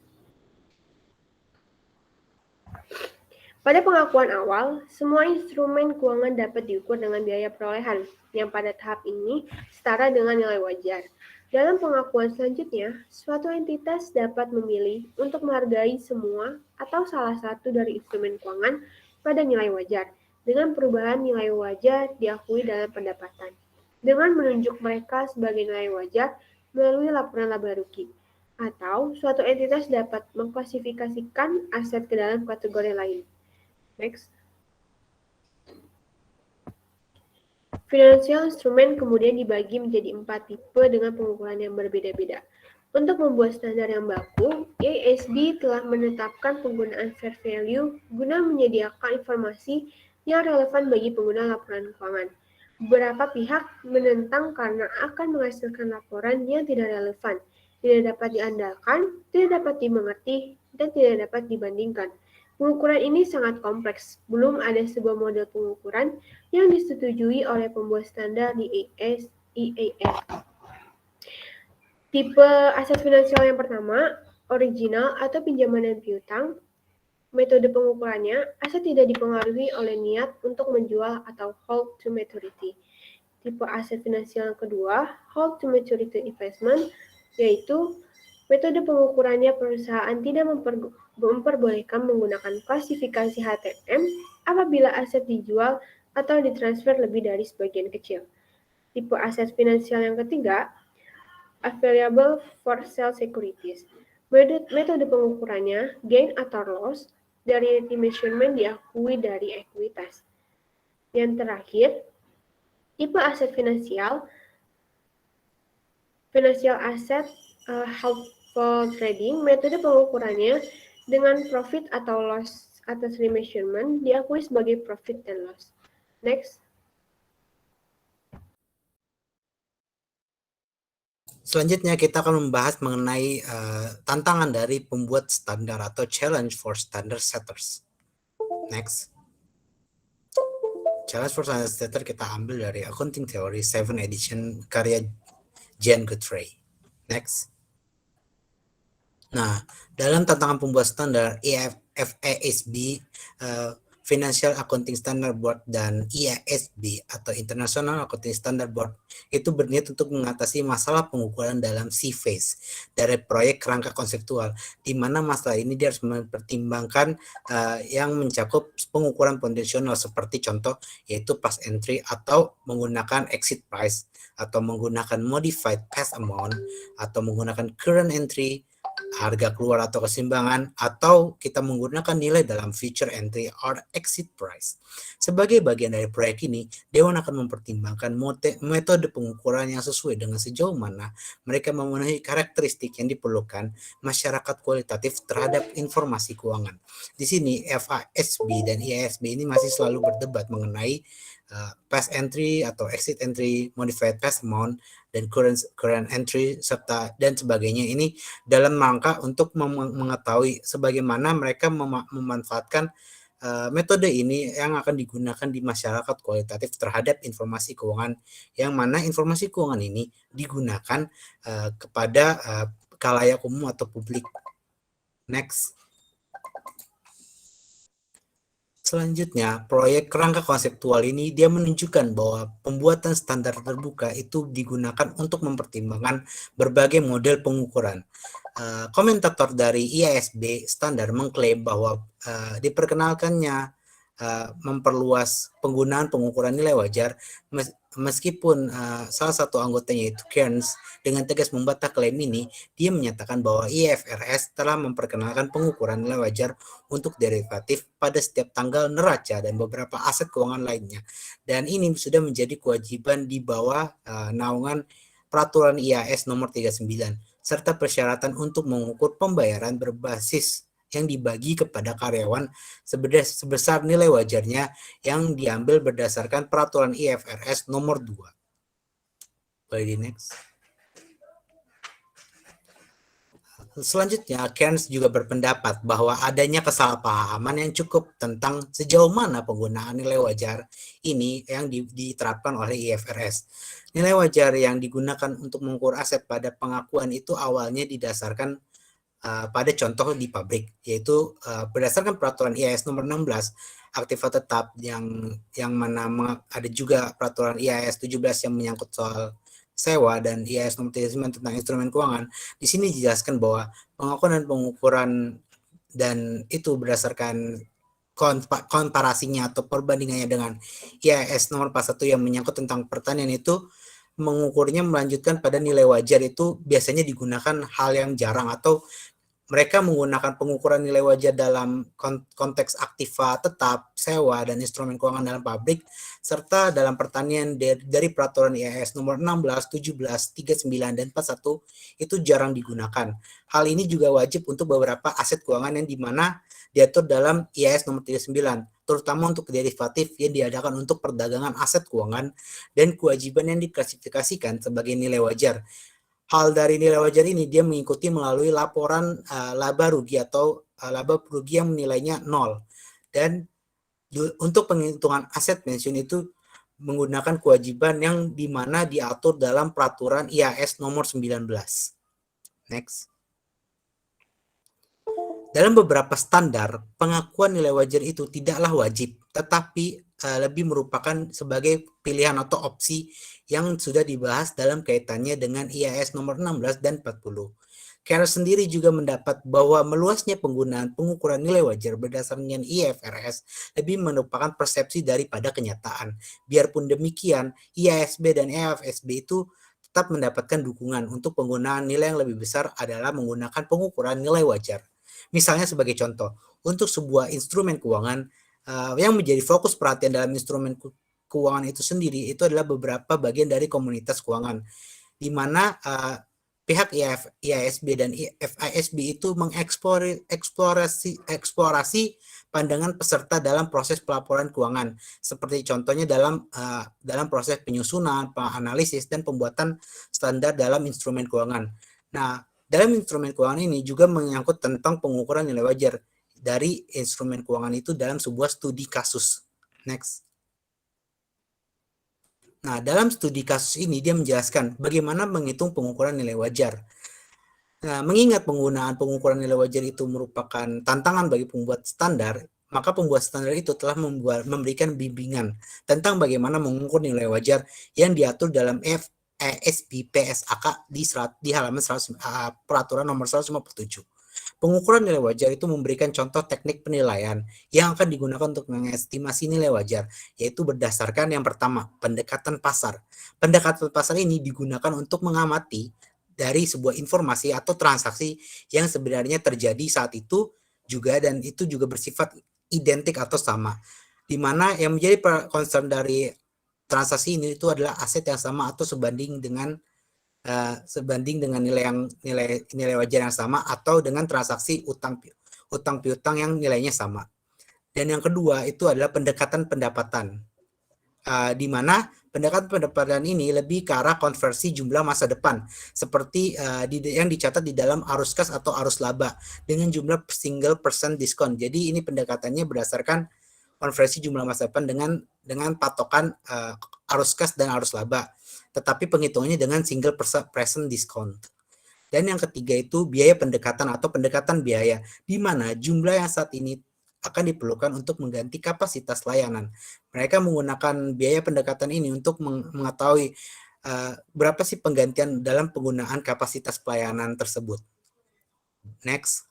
Pada pengakuan awal, semua instrumen keuangan dapat diukur dengan biaya perolehan, yang pada tahap ini setara dengan nilai wajar. Dalam pengakuan selanjutnya, suatu entitas dapat memilih untuk menghargai semua atau salah satu dari instrumen keuangan pada nilai wajar, dengan perubahan nilai wajar diakui dalam pendapatan, dengan menunjuk mereka sebagai nilai wajar melalui laporan laba rugi. Atau suatu entitas dapat mengklasifikasikan aset ke dalam kategori lain. Next. Financial instrument kemudian dibagi menjadi 4 tipe dengan pengukuran yang berbeda-beda. Untuk membuat standar yang baku, IASB telah menetapkan penggunaan fair value guna menyediakan informasi yang relevan bagi pengguna laporan keuangan. Beberapa pihak menentang karena akan menghasilkan laporan yang tidak relevan, tidak dapat diandalkan, tidak dapat dimengerti, dan tidak dapat dibandingkan. Pengukuran ini sangat kompleks, belum ada sebuah model pengukuran yang disetujui oleh pembuat standar di IAS. Tipe aset finansial yang pertama, original atau pinjaman dan piutang. Metode pengukurannya, aset tidak dipengaruhi oleh niat untuk menjual atau hold to maturity. Tipe aset finansial yang kedua, hold to maturity investment, yaitu metode pengukurannya perusahaan tidak memperbolehkan menggunakan klasifikasi HTM apabila aset dijual atau ditransfer lebih dari sebagian kecil. Tipe aset finansial yang ketiga, available for sale securities. Metode pengukurannya, gain atau loss dari remeasurement diakui dari ekuitas. Yang terakhir, tipe aset finansial asset held for trading. Metode pengukurannya dengan profit atau loss atas remeasurement diakui sebagai profit dan loss. Next. Selanjutnya kita akan membahas mengenai tantangan dari pembuat standar atau challenge for standard setters. Next. Challenge for standard setter kita ambil dari Accounting Theory 7 edition karya Jan Guthrie. Next. Nah, dalam tantangan pembuat standar FASB, Financial Accounting Standard Board, dan IASB atau International Accounting Standard Board itu berniat untuk mengatasi masalah pengukuran dalam C-phase dari proyek kerangka konseptual, di mana masalah ini dia harus mempertimbangkan yang mencakup pengukuran konvensional seperti contoh yaitu past entry atau menggunakan exit price atau menggunakan modified past amount atau menggunakan current entry, harga keluar atau keseimbangan, atau kita menggunakan nilai dalam future entry or exit price. Sebagai bagian dari proyek ini, Dewan akan mempertimbangkan metode pengukuran yang sesuai dengan sejauh mana mereka memenuhi karakteristik yang diperlukan masyarakat kualitatif terhadap informasi keuangan. Di sini FASB dan IASB ini masih selalu berdebat mengenai past entry atau exit entry, modified past amount, dan current entry serta dan sebagainya, ini dalam rangka untuk mengetahui sebagaimana mereka memanfaatkan metode ini yang akan digunakan di masyarakat kualitatif terhadap informasi keuangan, yang mana informasi keuangan ini digunakan kepada khalayak umum atau publik. Next. Selanjutnya, proyek kerangka konseptual ini dia menunjukkan bahwa pembuatan standar terbuka itu digunakan untuk mempertimbangkan berbagai model pengukuran. Komentator dari IASB standar mengklaim bahwa diperkenalkannya memperluas penggunaan pengukuran nilai wajar, meskipun salah satu anggotanya itu Kearns dengan tegas membantah klaim ini. Dia menyatakan bahwa IFRS telah memperkenalkan pengukuran nilai wajar untuk derivatif pada setiap tanggal neraca dan beberapa aset keuangan lainnya, dan ini sudah menjadi kewajiban di bawah naungan Peraturan IAS Nomor 39 serta persyaratan untuk mengukur pembayaran berbasis yang dibagi kepada karyawan sebesar nilai wajarnya yang diambil berdasarkan Peraturan IFRS Nomor 2. Boleh di next. Selanjutnya, Kearns juga berpendapat bahwa adanya kesalahpahaman yang cukup tentang sejauh mana penggunaan nilai wajar ini yang diterapkan oleh IFRS. Nilai wajar yang digunakan untuk mengukur aset pada pengakuan itu awalnya didasarkan pada contoh di pabrik, yaitu berdasarkan peraturan IAS nomor 16 aktiva tetap yang mana ada juga peraturan IAS 17 yang menyangkut soal sewa dan IAS nomor 39 tentang instrumen keuangan. Di sini dijelaskan bahwa pengakuan dan pengukuran dan itu berdasarkan komparasinya atau perbandingannya dengan IAS nomor 41 yang menyangkut tentang pertanian itu mengukurnya melanjutkan pada nilai wajar itu biasanya digunakan hal yang jarang atau mereka menggunakan pengukuran nilai wajar dalam konteks aktiva tetap, sewa, dan instrumen keuangan dalam pabrik, serta dalam pertanian dari peraturan IAS nomor 16, 17, 39, dan 41 itu jarang digunakan. Hal ini juga wajib untuk beberapa aset keuangan yang dimana diatur dalam IAS nomor 39, terutama untuk derivatif yang diadakan untuk perdagangan aset keuangan dan kewajiban yang diklasifikasikan sebagai nilai wajar. Hal dari nilai wajar ini dia mengikuti melalui laporan laba rugi atau laba rugi yang nilainya 0. Dan untuk penghitungan aset pensiun itu menggunakan kewajiban yang dimana diatur dalam peraturan IAS nomor 19. Next. Dalam beberapa standar, pengakuan nilai wajar itu tidaklah wajib, tetapi lebih merupakan sebagai pilihan atau opsi yang sudah dibahas dalam kaitannya dengan IAS nomor 16 dan 40. Kearns sendiri juga mendapat bahwa meluasnya penggunaan pengukuran nilai wajar berdasarkan IFRS lebih merupakan persepsi daripada kenyataan. Biarpun demikian, IASB dan IFSB itu tetap mendapatkan dukungan untuk penggunaan nilai yang lebih besar adalah menggunakan pengukuran nilai wajar. Misalnya sebagai contoh, untuk sebuah instrumen keuangan yang menjadi fokus perhatian dalam instrumen keuangan itu sendiri itu adalah beberapa bagian dari komunitas keuangan, di mana pihak IASB dan FISB itu mengeksplorasi pandangan peserta dalam proses pelaporan keuangan, seperti contohnya dalam proses penyusunan, penganalisis, dan pembuatan standar dalam instrumen keuangan. Nah, dalam instrumen keuangan ini juga menyangkut tentang pengukuran nilai wajar dari instrumen keuangan itu dalam sebuah studi kasus. Next. Nah, dalam studi kasus ini dia menjelaskan bagaimana menghitung pengukuran nilai wajar. Nah, mengingat penggunaan pengukuran nilai wajar itu merupakan tantangan bagi pembuat standar, maka pembuat standar itu telah memberikan bimbingan tentang bagaimana mengukur nilai wajar yang diatur dalam FESB PSAK di halaman 100, peraturan nomor 157. Pengukuran nilai wajar itu memberikan contoh teknik penilaian yang akan digunakan untuk mengestimasi nilai wajar, yaitu berdasarkan yang pertama, pendekatan pasar. Pendekatan pasar ini digunakan untuk mengamati dari sebuah informasi atau transaksi yang sebenarnya terjadi saat itu juga, dan itu juga bersifat identik atau sama. Di mana yang menjadi concern dari transaksi ini itu adalah aset yang sama atau sebanding dengan nilai wajar yang sama atau dengan transaksi utang piutang yang nilainya sama. Dan yang kedua itu adalah pendekatan pendapatan, di mana pendekatan pendapatan ini lebih ke arah konversi jumlah masa depan seperti yang dicatat di dalam arus kas atau arus laba dengan jumlah single percent diskon. Jadi ini pendekatannya berdasarkan konversi jumlah masa depan dengan patokan arus kas dan arus laba, tetapi penghitungannya dengan single percent discount. Dan yang ketiga itu biaya pendekatan atau pendekatan biaya, di mana jumlah yang saat ini akan diperlukan untuk mengganti kapasitas layanan. Mereka menggunakan biaya pendekatan ini untuk mengetahui berapa sih penggantian dalam penggunaan kapasitas pelayanan tersebut. Next.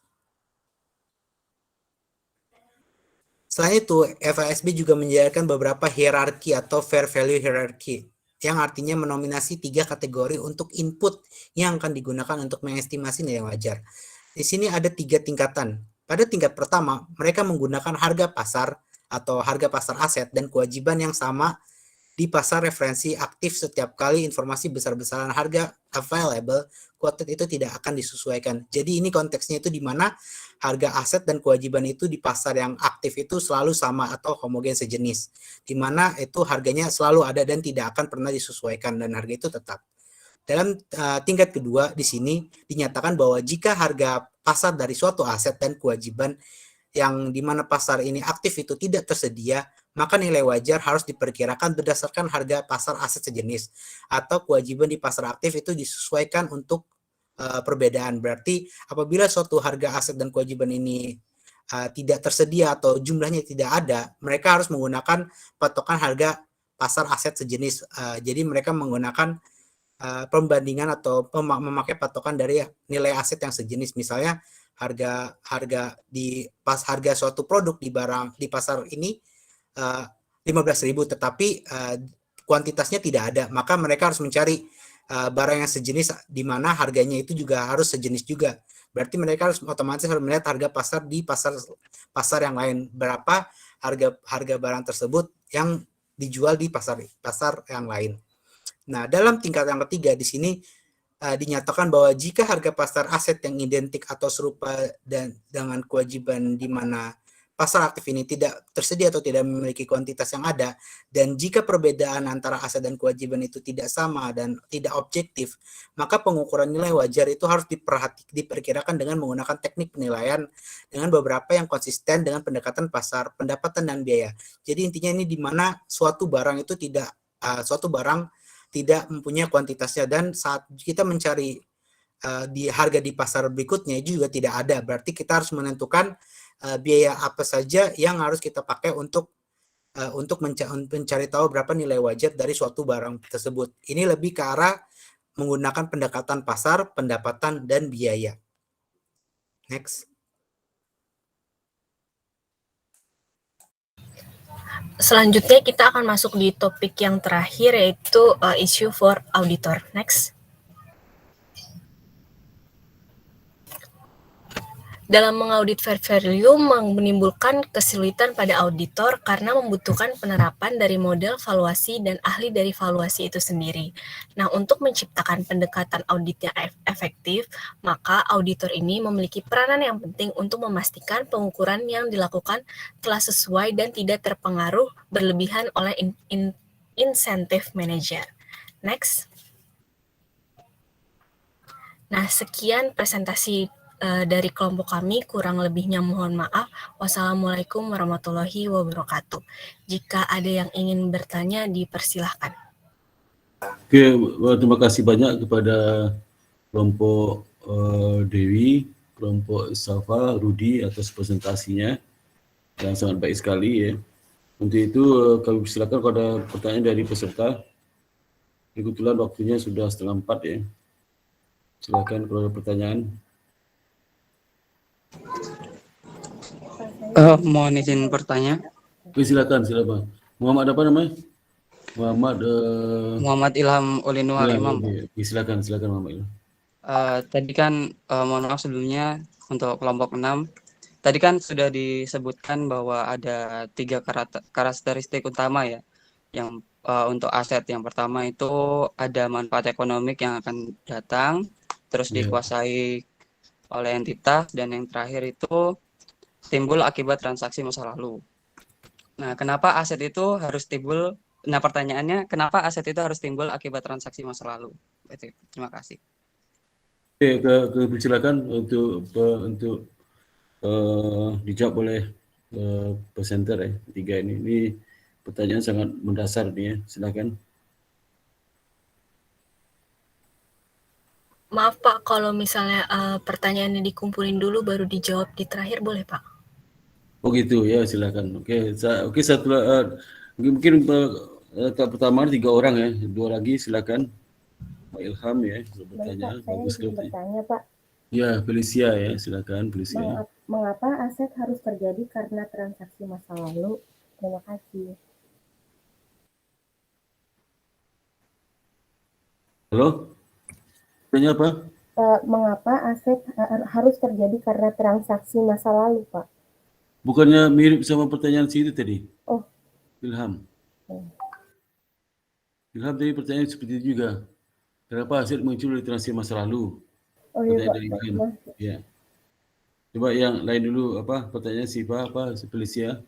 Selain itu, FASB juga menjalankan beberapa hierarki atau fair value hierarchy, yang artinya menominasi 3 kategori untuk input yang akan digunakan untuk mengestimasi nilai wajar. Di sini ada 3 tingkatan. Pada tingkat pertama, mereka menggunakan harga pasar atau harga pasar aset dan kewajiban yang sama di pasar referensi aktif. Setiap kali informasi besar-besaran harga available quoted itu tidak akan disesuaikan. Jadi ini konteksnya itu di mana harga aset dan kewajiban itu di pasar yang aktif itu selalu sama atau homogen sejenis, di mana itu harganya selalu ada dan tidak akan pernah disesuaikan dan harga itu tetap. Dalam tingkat kedua di sini dinyatakan bahwa jika harga pasar dari suatu aset dan kewajiban yang di mana pasar ini aktif itu tidak tersedia, maka nilai wajar harus diperkirakan berdasarkan harga pasar aset sejenis atau kewajiban di pasar aktif itu disesuaikan untuk perbedaan. Berarti apabila suatu harga aset dan kewajiban ini tidak tersedia atau jumlahnya tidak ada, mereka harus menggunakan patokan harga pasar aset sejenis. Jadi mereka menggunakan pembandingan atau memakai patokan dari nilai aset yang sejenis. Misalnya harga harga suatu produk di pasar ini 15.000, tetapi kuantitasnya tidak ada, maka mereka harus mencari barang yang sejenis di mana harganya itu juga harus sejenis juga. Berarti mereka harus otomatis melihat harga pasar di pasar yang lain, berapa harga barang tersebut yang dijual di pasar yang lain. Nah, dalam tingkat yang ketiga di sini dinyatakan bahwa jika harga pasar aset yang identik atau serupa dengan kewajiban di mana pasar aktif ini tidak tersedia atau tidak memiliki kuantitas yang ada, dan jika perbedaan antara aset dan kewajiban itu tidak sama dan tidak objektif, maka pengukuran nilai wajar itu harus diperkirakan dengan menggunakan teknik penilaian dengan beberapa yang konsisten dengan pendekatan pasar, pendapatan, dan biaya. Jadi intinya ini di mana suatu barang tidak mempunyai kuantitasnya, dan saat kita mencari di harga di pasar berikutnya juga tidak ada. Berarti kita harus menentukan biaya apa saja yang harus kita pakai untuk mencari tahu berapa nilai wajar dari suatu barang tersebut. Ini lebih ke arah menggunakan pendekatan pasar, pendapatan, dan biaya. Next. Selanjutnya kita akan masuk di topik yang terakhir, yaitu issue for auditor. Next. Dalam mengaudit fair value menimbulkan kesulitan pada auditor karena membutuhkan penerapan dari model valuasi dan ahli dari valuasi itu sendiri. Nah, untuk menciptakan pendekatan audit yang efektif, maka auditor ini memiliki peranan yang penting untuk memastikan pengukuran yang dilakukan telah sesuai dan tidak terpengaruh berlebihan oleh insentif manajer. Next. Nah, sekian presentasi dari kelompok kami, kurang lebihnya mohon maaf. Wassalamualaikum warahmatullahi wabarakatuh. Jika ada yang ingin bertanya, dipersilahkan. Oke, terima kasih banyak kepada kelompok Dewi, kelompok Safa, Rudi atas presentasinya yang sangat baik sekali ya. Untuk itu kami persilakan kepada pertanyaan dari peserta. Kebetulan waktunya sudah 3:30 ya. Silakan kalau ada pertanyaan. Mohon izin bertanya. Silakan. Muhammad apa namanya? Muhammad Ilham Ulinwal Imam. Silakan Muhammad Ilham. Tadi kan mohon maaf sebelumnya untuk kelompok 6. Tadi kan sudah disebutkan bahwa ada 3 karakteristik utama ya. Yang untuk aset yang pertama itu ada manfaat ekonomik yang akan datang, terus dikuasai oleh entitas, dan yang terakhir itu timbul akibat transaksi masa lalu. Nah, kenapa aset itu harus timbul? Nah, pertanyaannya, kenapa aset itu harus timbul akibat transaksi masa lalu? Terima kasih. Oke, silakan untuk dijawab oleh presenter ya, 3 ini. Ini pertanyaan sangat mendasar nih ya, silakan. Maaf Pak, kalau misalnya pertanyaannya dikumpulin dulu baru dijawab di terakhir, boleh Pak? Oh gitu ya, silakan. Oke, satu mungkin pertama 3 orang ya, 2 lagi silakan. Pak Ilham ya, bertanya. Baik, Pak, saya izin bertanya Pak. Ya, Felicia ya, silakan Felicia. Mengapa aset harus terjadi karena transaksi masa lalu? Terima kasih. Halo? Tanya apa? Mengapa aset harus terjadi karena transaksi masa lalu, Pak? Bukannya mirip sama pertanyaan situ tadi? Oh. Ilham. Ilham tadi pertanyaan seperti itu juga. Kenapa aset muncul dari transaksi masa lalu? Oh iya, Pak. Pertanyaan dari Ilham. Ya. Coba yang lain dulu, apa pertanyaan Siva, apa Felicia?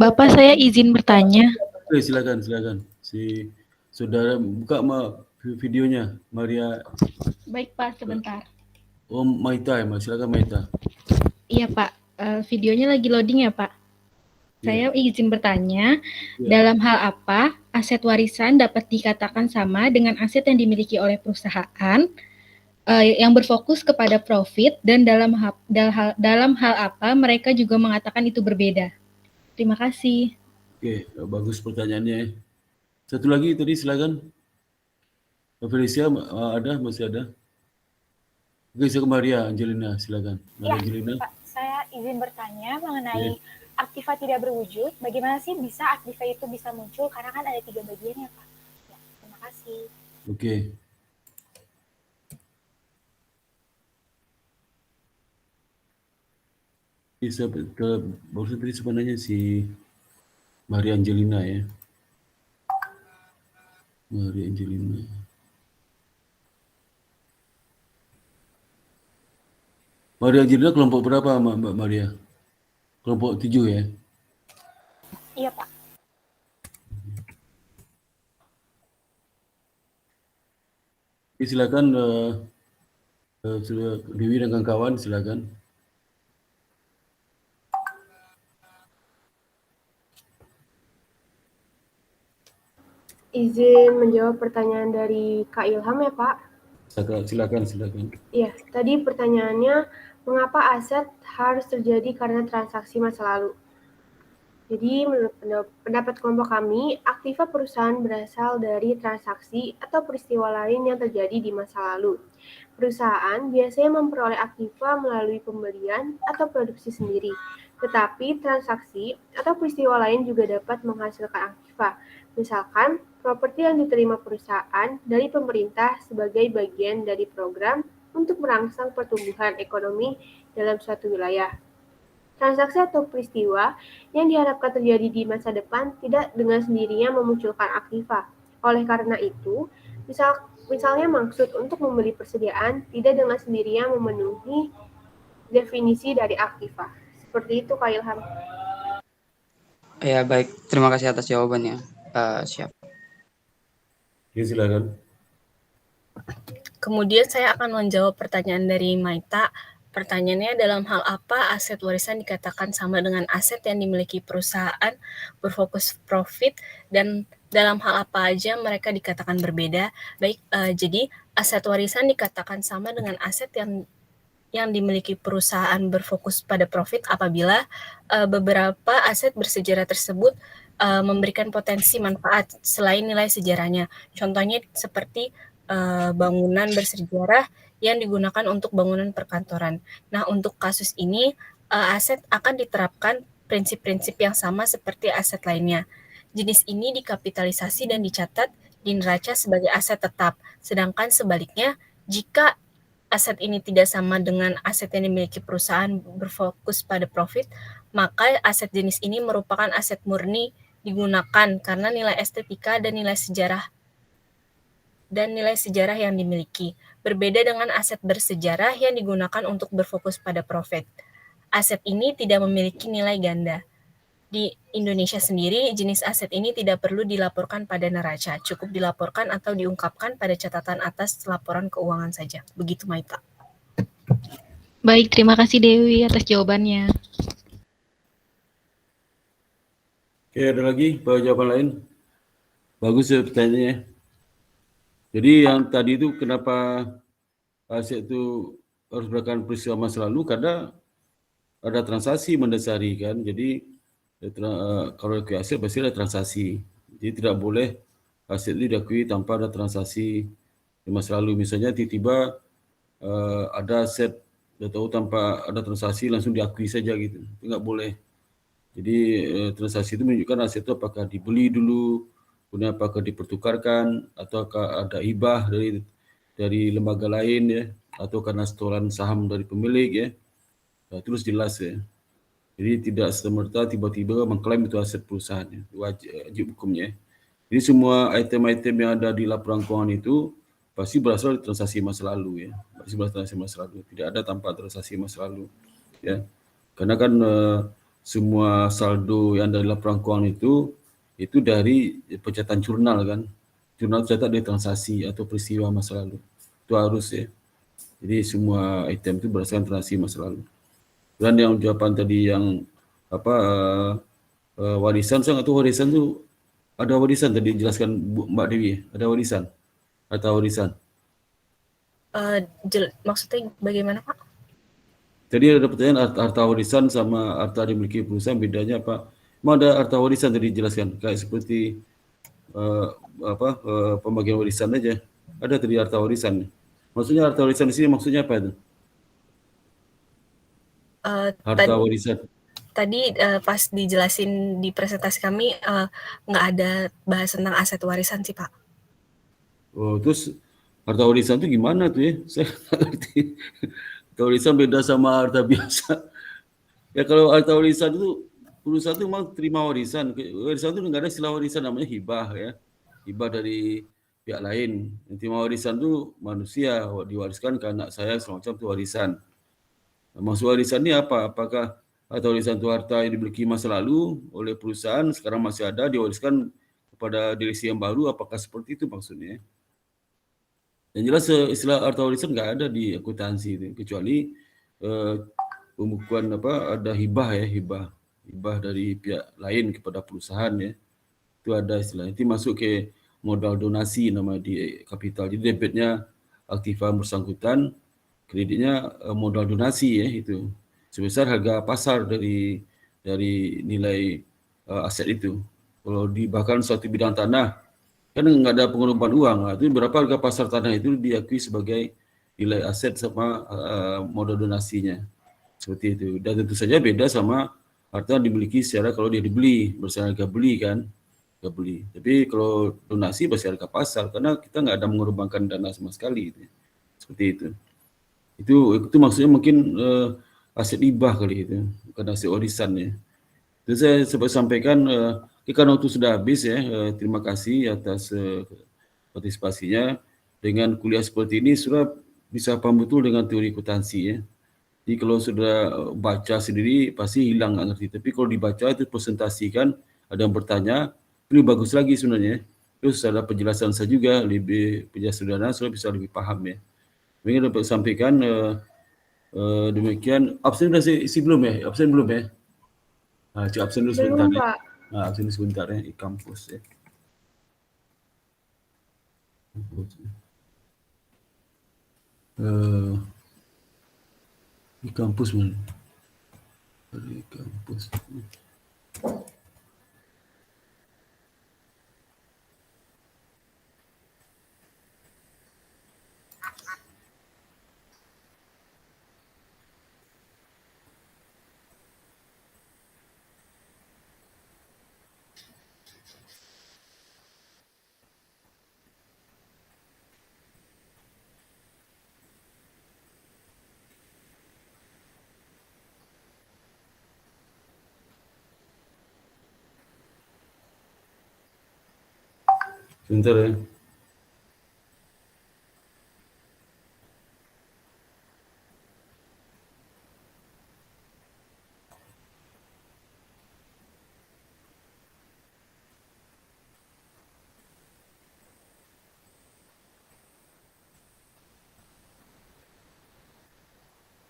Bapak, saya izin bertanya. Oke, silakan. Si saudara buka videonya, Maria. Baik, Pak, sebentar. Oh, Maita ya, silakan Maita. Iya, Pak. Videonya lagi loading ya, Pak. Saya izin bertanya, dalam hal apa aset warisan dapat dikatakan sama dengan aset yang dimiliki oleh perusahaan yang berfokus kepada profit, dan dalam hal apa mereka juga mengatakan itu berbeda? Terima kasih. Oke, bagus pertanyaannya. Satu lagi tadi silakan. Felicia masih ada? Oke, saya ke Maria Angelina, silakan. Maria Angelina. Pak, saya izin bertanya mengenai aktiva tidak berwujud. Bagaimana sih bisa aktiva itu bisa muncul? Karena kan ada 3 bagiannya, Pak. Ya, terima kasih. Oke. Bisa barusan tadi sebenarnya si Maria Angelina ya. Maria Angelina. Maria Angelina kelompok berapa, Mbak Maria? Kelompok 7 ya? Iya, Pak. Silakan Dewi dan kawan-kawan, silakan. Izin menjawab pertanyaan dari Kak Ilham ya, Pak. Silakan. Iya, tadi pertanyaannya, mengapa aset harus terjadi karena transaksi masa lalu? Jadi menurut pendapat kelompok kami, aktiva perusahaan berasal dari transaksi atau peristiwa lain yang terjadi di masa lalu. Perusahaan biasanya memperoleh aktiva melalui pembelian atau produksi sendiri, tetapi transaksi atau peristiwa lain juga dapat menghasilkan aktiva. Misalkan, properti yang diterima perusahaan dari pemerintah sebagai bagian dari program untuk merangsang pertumbuhan ekonomi dalam suatu wilayah. Transaksi atau peristiwa yang diharapkan terjadi di masa depan tidak dengan sendirinya memunculkan aktiva. Oleh karena itu, misalnya maksud untuk membeli persediaan tidak dengan sendirinya memenuhi definisi dari aktiva. Seperti itu, Kak Ilham. Ya, baik. Terima kasih atas jawabannya. Siap. Ya, silakan. Kemudian saya akan menjawab pertanyaan dari Maita. Pertanyaannya, dalam hal apa aset warisan dikatakan sama dengan aset yang dimiliki perusahaan berfokus profit, dan dalam hal apa aja mereka dikatakan berbeda? Baik, jadi aset warisan dikatakan sama dengan aset yang dimiliki perusahaan berfokus pada profit apabila beberapa aset bersejarah tersebut memberikan potensi manfaat selain nilai sejarahnya. Contohnya seperti bangunan bersejarah yang digunakan untuk bangunan perkantoran. Nah, untuk kasus ini aset akan diterapkan prinsip-prinsip yang sama seperti aset lainnya. Jenis ini dikapitalisasi dan dicatat di neraca sebagai aset tetap. Sedangkan sebaliknya, jika aset ini tidak sama dengan aset yang dimiliki perusahaan berfokus pada profit, maka aset jenis ini merupakan aset murni digunakan karena nilai estetika dan nilai sejarah yang dimiliki. Berbeda dengan aset bersejarah yang digunakan untuk berfokus pada profit. Aset ini tidak memiliki nilai ganda. Di Indonesia sendiri, jenis aset ini tidak perlu dilaporkan pada neraca, cukup dilaporkan atau diungkapkan pada catatan atas laporan keuangan saja. Begitu, Maita. Baik, terima kasih Dewi atas jawabannya. Oke, ada lagi jawaban lain? Bagus ya pertanyaannya. Jadi yang tadi itu kenapa aset itu harus berdasarkan peristiwa masa lalu, karena ada transaksi mendasari kan. Jadi kalau diakui aset pasti ada transaksi. Jadi tidak boleh aset itu diakui tanpa ada transaksi di masa lalu. Misalnya tiba-tiba ada aset udah tahu tanpa ada transaksi langsung diakui saja gitu. Itu nggak boleh. Jadi transaksi itu menunjukkan aset itu apakah dibeli dulu, kemudian apakah dipertukarkan, ataukah ada hibah dari lembaga lain ya, atau karena setoran saham dari pemilik ya. Nah, terus jelas ya. Jadi tidak serta-merta tiba-tiba mengklaim itu aset perusahaan ya. Wajib hukumnya ya. Jadi semua item-item yang ada di laporan keuangan itu pasti berasal dari transaksi masa lalu ya. Pasti berasal dari transaksi masa lalu. Tidak ada tanpa transaksi masa lalu ya. Karena kan semua saldo yang dari laporan keuangan itu dari pencatatan jurnal kan. Jurnal tercatat dari transaksi atau peristiwa masa lalu. Itu harus ya. Jadi semua item itu berdasarkan transaksi masa lalu. Dan yang jawaban tadi yang warisan, saya nggak tahu warisan itu ada warisan tadi dijelaskan Mbak Dewi, ada warisan atau warisan. Maksudnya bagaimana, Pak? Tadi ada pertanyaan harta warisan sama harta dimiliki perusahaan bedanya apa? Memang ada harta warisan tadi dijelaskan kayak seperti pembagian warisan aja. Ada tadi harta warisan. Maksudnya harta warisan di sini maksudnya apa itu? Harta warisan. Tadi pas dijelasin di presentasi kami nggak ada bahas tentang aset warisan sih, Pak. Oh, terus harta warisan itu gimana tuh ya? Saya nggak ngerti. Harta warisan beda sama harta biasa. Ya kalau harta warisan itu perusahaan itu memang terima warisan. Warisan itu nggak ada istilah warisan, namanya hibah ya. Hibah dari pihak lain. Yang terima warisan itu manusia diwariskan ke anak saya semacam itu warisan. Maksud warisan ini apa? Apakah harta warisan itu harta yang dimiliki masa lalu oleh perusahaan, sekarang masih ada, diwariskan kepada direksi yang baru, apakah seperti itu maksudnya? Yang jelas istilah harta warisan nggak ada di akuntansi itu, kecuali pembukuan ada hibah ya, hibah dari pihak lain kepada perusahaan ya. Itu ada istilah. Itu masuk ke modal donasi nama di kapital. Jadi debitnya aktiva bersangkutan, kreditnya modal donasi ya itu. Sebesar harga pasar dari nilai aset itu. Kalau bahkan suatu bidang tanah kan nggak ada pengorbanan uang, itu berapa harga pasar tanah itu diakui sebagai nilai aset sama modal donasinya. Seperti itu. Dan tentu saja beda sama harta dimiliki secara kalau dia dibeli, berdasarkan harga beli kan. Harga beli. Tapi kalau donasi pasti harga pasar, karena kita nggak ada mengorbankan dana sama sekali. Gitu. Seperti itu. Itu maksudnya mungkin aset hibah kali itu, bukan aset warisan ya. Jadi saya sempat sampaikan, karena waktu sudah habis ya, terima kasih atas partisipasinya. Dengan kuliah seperti ini sudah bisa paham betul dengan teori akuntansi ya. Jadi kalau sudah baca sendiri pasti hilang nggak ngerti. Tapi kalau dibaca itu presentasikan, ada yang bertanya, lebih bagus lagi sebenarnya. Terus ada penjelasan saya juga, lebih penjelasan sederhana, sudah bisa lebih paham ya. Mungkin dapat sampaikan demikian. Absen sudah isi belum ya? Absen belum ya? Cik absen dulu sebentar ya. Absen dulu sebentar ya, di kampus ya. Di kampus mana? Di kampus. Sebentar ya.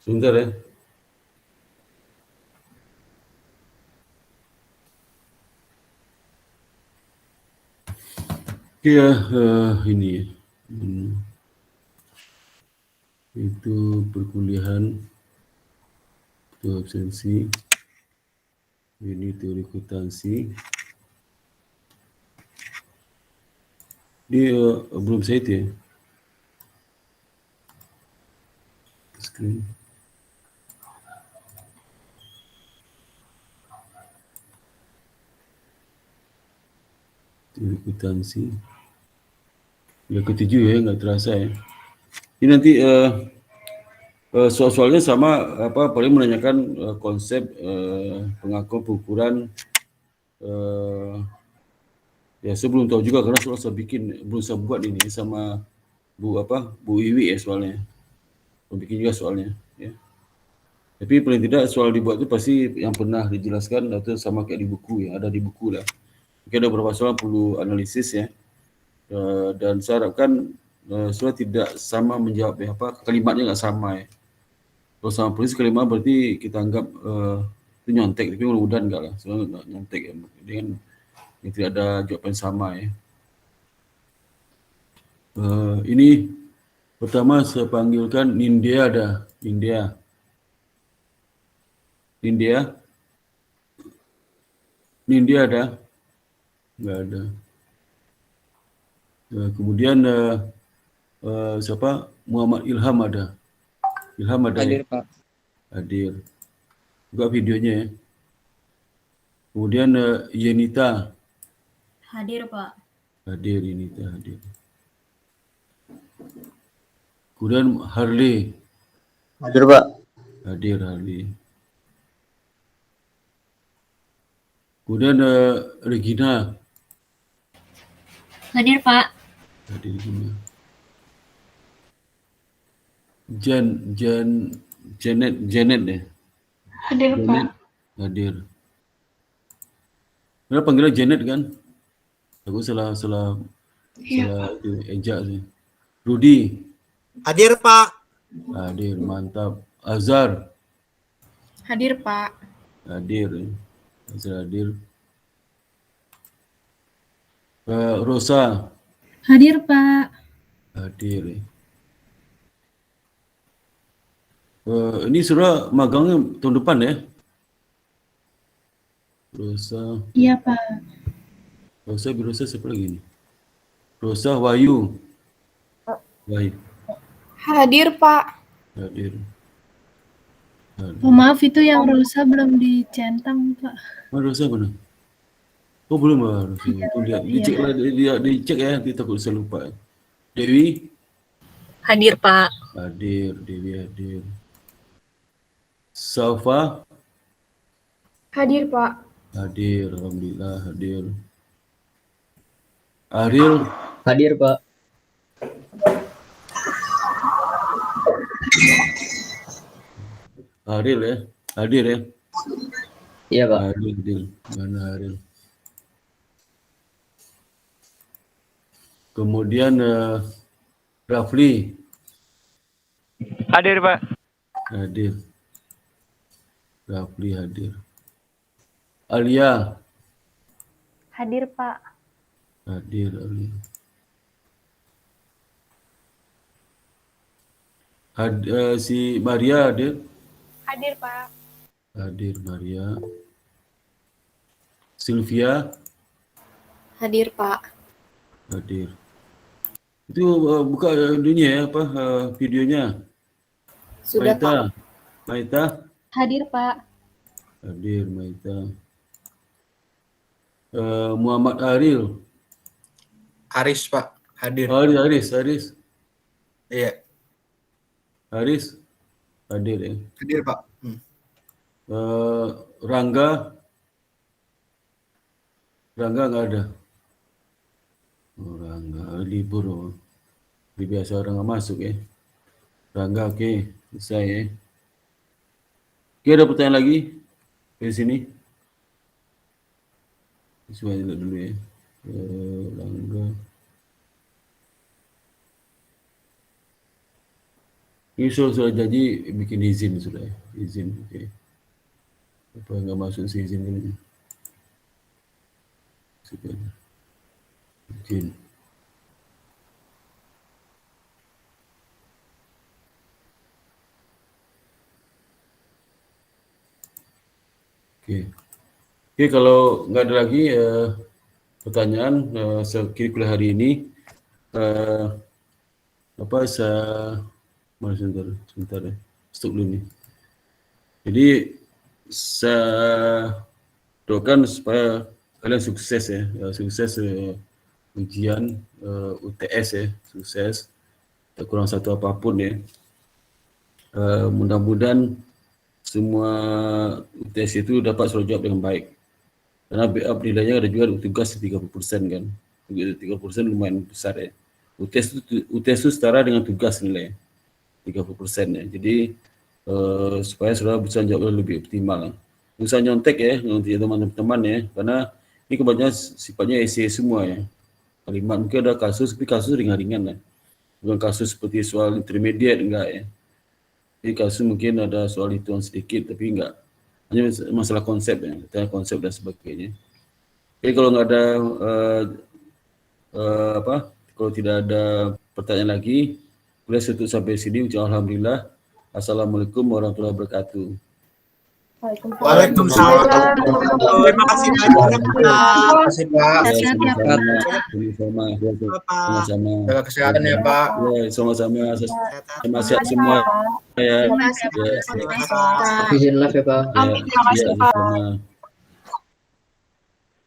Sebentar ya. Ya, ini itu perkuliahan, itu absensi, ini teori akuntansi. Dia belum saya itu ya. Screen. Akuntansi. Yang ketujuh ya, nggak terasa ya. Ini nanti soal-soalnya sama, paling menanyakan konsep pengakuan pengukuran. Ya saya belum tahu juga karena soal saya belum saya buat ini sama Bu Iwi ya soalnya. Belum bikin juga soalnya. Ya. Tapi paling tidak soal dibuat itu pasti yang pernah dijelaskan atau sama kayak di buku ya, ada di buku lah. Mungkin ada beberapa soal perlu analisis ya. Dan saya harapkan soal tidak sama menjawab ya, kalimatnya nggak sama ya. Kalau sama persis kalimat berarti kita anggap itu nyontek, tapi mudah-mudahan enggak lah, soalnya nggak nyontek ya. Dengan tidak ada jawaban sama ya. Ini pertama saya panggilkan Nindya ada, Nindya. Nindya ada? Enggak ada. Kemudian siapa? Muhammad Ilham ada. Ilham ada Hadir, ya? Pak. Hadir. Buka videonya ya. Kemudian Yenita. Hadir, Pak. Hadir, Yenita hadir. Kemudian Harley. Hadir, Pak. Hadir Harley. Kemudian Regina. Hadir, Pak. Hadir Regina. Janet deh. Hadir, Pak. Hadir. Mana panggilan Janet kan? Aku salah itu ejak sih. Rudy. Hadir, Pak. Hadir, mantap. Azhar. Hadir, Pak. Hadir. Azhar hadir. Rosa. Hadir, Pak. Hadir. Ini surah magangnya tahun depan ya? Rosa. Iya, Pak. Rosa siapa lagi nih? Rosa Wahyu. Hadir, Pak. Hadir. Oh, maaf, itu yang Rosa belum dicentang, Pak. Rosa mana? Oh belum Rosa. Itu lihat, dicek ya, nanti takut saya lupa. Dewi. Hadir, Pak. Hadir, Dewi hadir. Safa. Hadir, Pak. Hadir, alhamdulillah hadir. Ariel. Hadir, Pak. Ariel ya, hadir ya. Iya, Pak. Hadir. Mana Ariel? Kemudian Rafli. Hadir, Pak. Hadir. Rafli hadir. Alia. Hadir, Pak. Hadir Alia. Si Maria hadir. Hadir, Pak. Hadir Maria. Sylvia. Hadir, Pak. Hadir. Itu buka dunia ya, videonya. Sudah, Pak. Maita. Hadir, Pak. Hadir Maita. Muhammad Aril. Haris, Pak. Hadir. Haris. Iya. Haris. Hadir ya. Hadir, Pak. Rangga nggak ada. Rangga libur. Biasa orang nggak masuk ya. Rangga oke. Selesai ya. Oke, ada pertanyaan lagi di sini? Semuanya dulu ya. Rangga. Ini sudah janji bikin izin sudah ya. Izin, oke. Apa nggak masuk si izin ini? Sudah. Izin. Oke, kalau nggak ada lagi pertanyaan sekira hari ini, sebentar ya, stop dulu nih. Jadi saya doakan supaya kalian sukses ya, sukses ujian UTS ya, sukses. Tak kurang satu apapun ya. Mudah-mudahan semua UTS itu dapat surat jawab dengan baik. Karena backup nilainya ada juga tugas 30% kan. 30% lumayan besar ya. UTS itu setara dengan tugas nilai 30% ya. Jadi supaya saudara bisa jawab lebih optimal. Usah nyontek ya, nanti teman-teman ya. Karena ini kebanyakan sifatnya essay semua ya. Kalimat mungkin ada kasus, tapi kasus ringan-ringan lah. Bukan kasus seperti soal intermediate, enggak ya. Jadi kasus mungkin ada soal hitungan sedikit, tapi enggak. Hanya masalah konsep ya, konsep dan sebagainya. Jadi kalau nggak ada kalau tidak ada pertanyaan lagi, boleh tutup sampai sini. Ucap alhamdulillah. Assalamualaikum warahmatullahi wabarakatuh. Waalaikumsalam. Terima kasih banyak, Pak. Terima kasih, Pak. Sama-sama. Jaga kesehatan ya, Pak. Ya, sama-sama. Sehat semua. Ya. Izin live ya, Pak.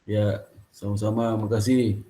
Ya, sama-sama. Makasih.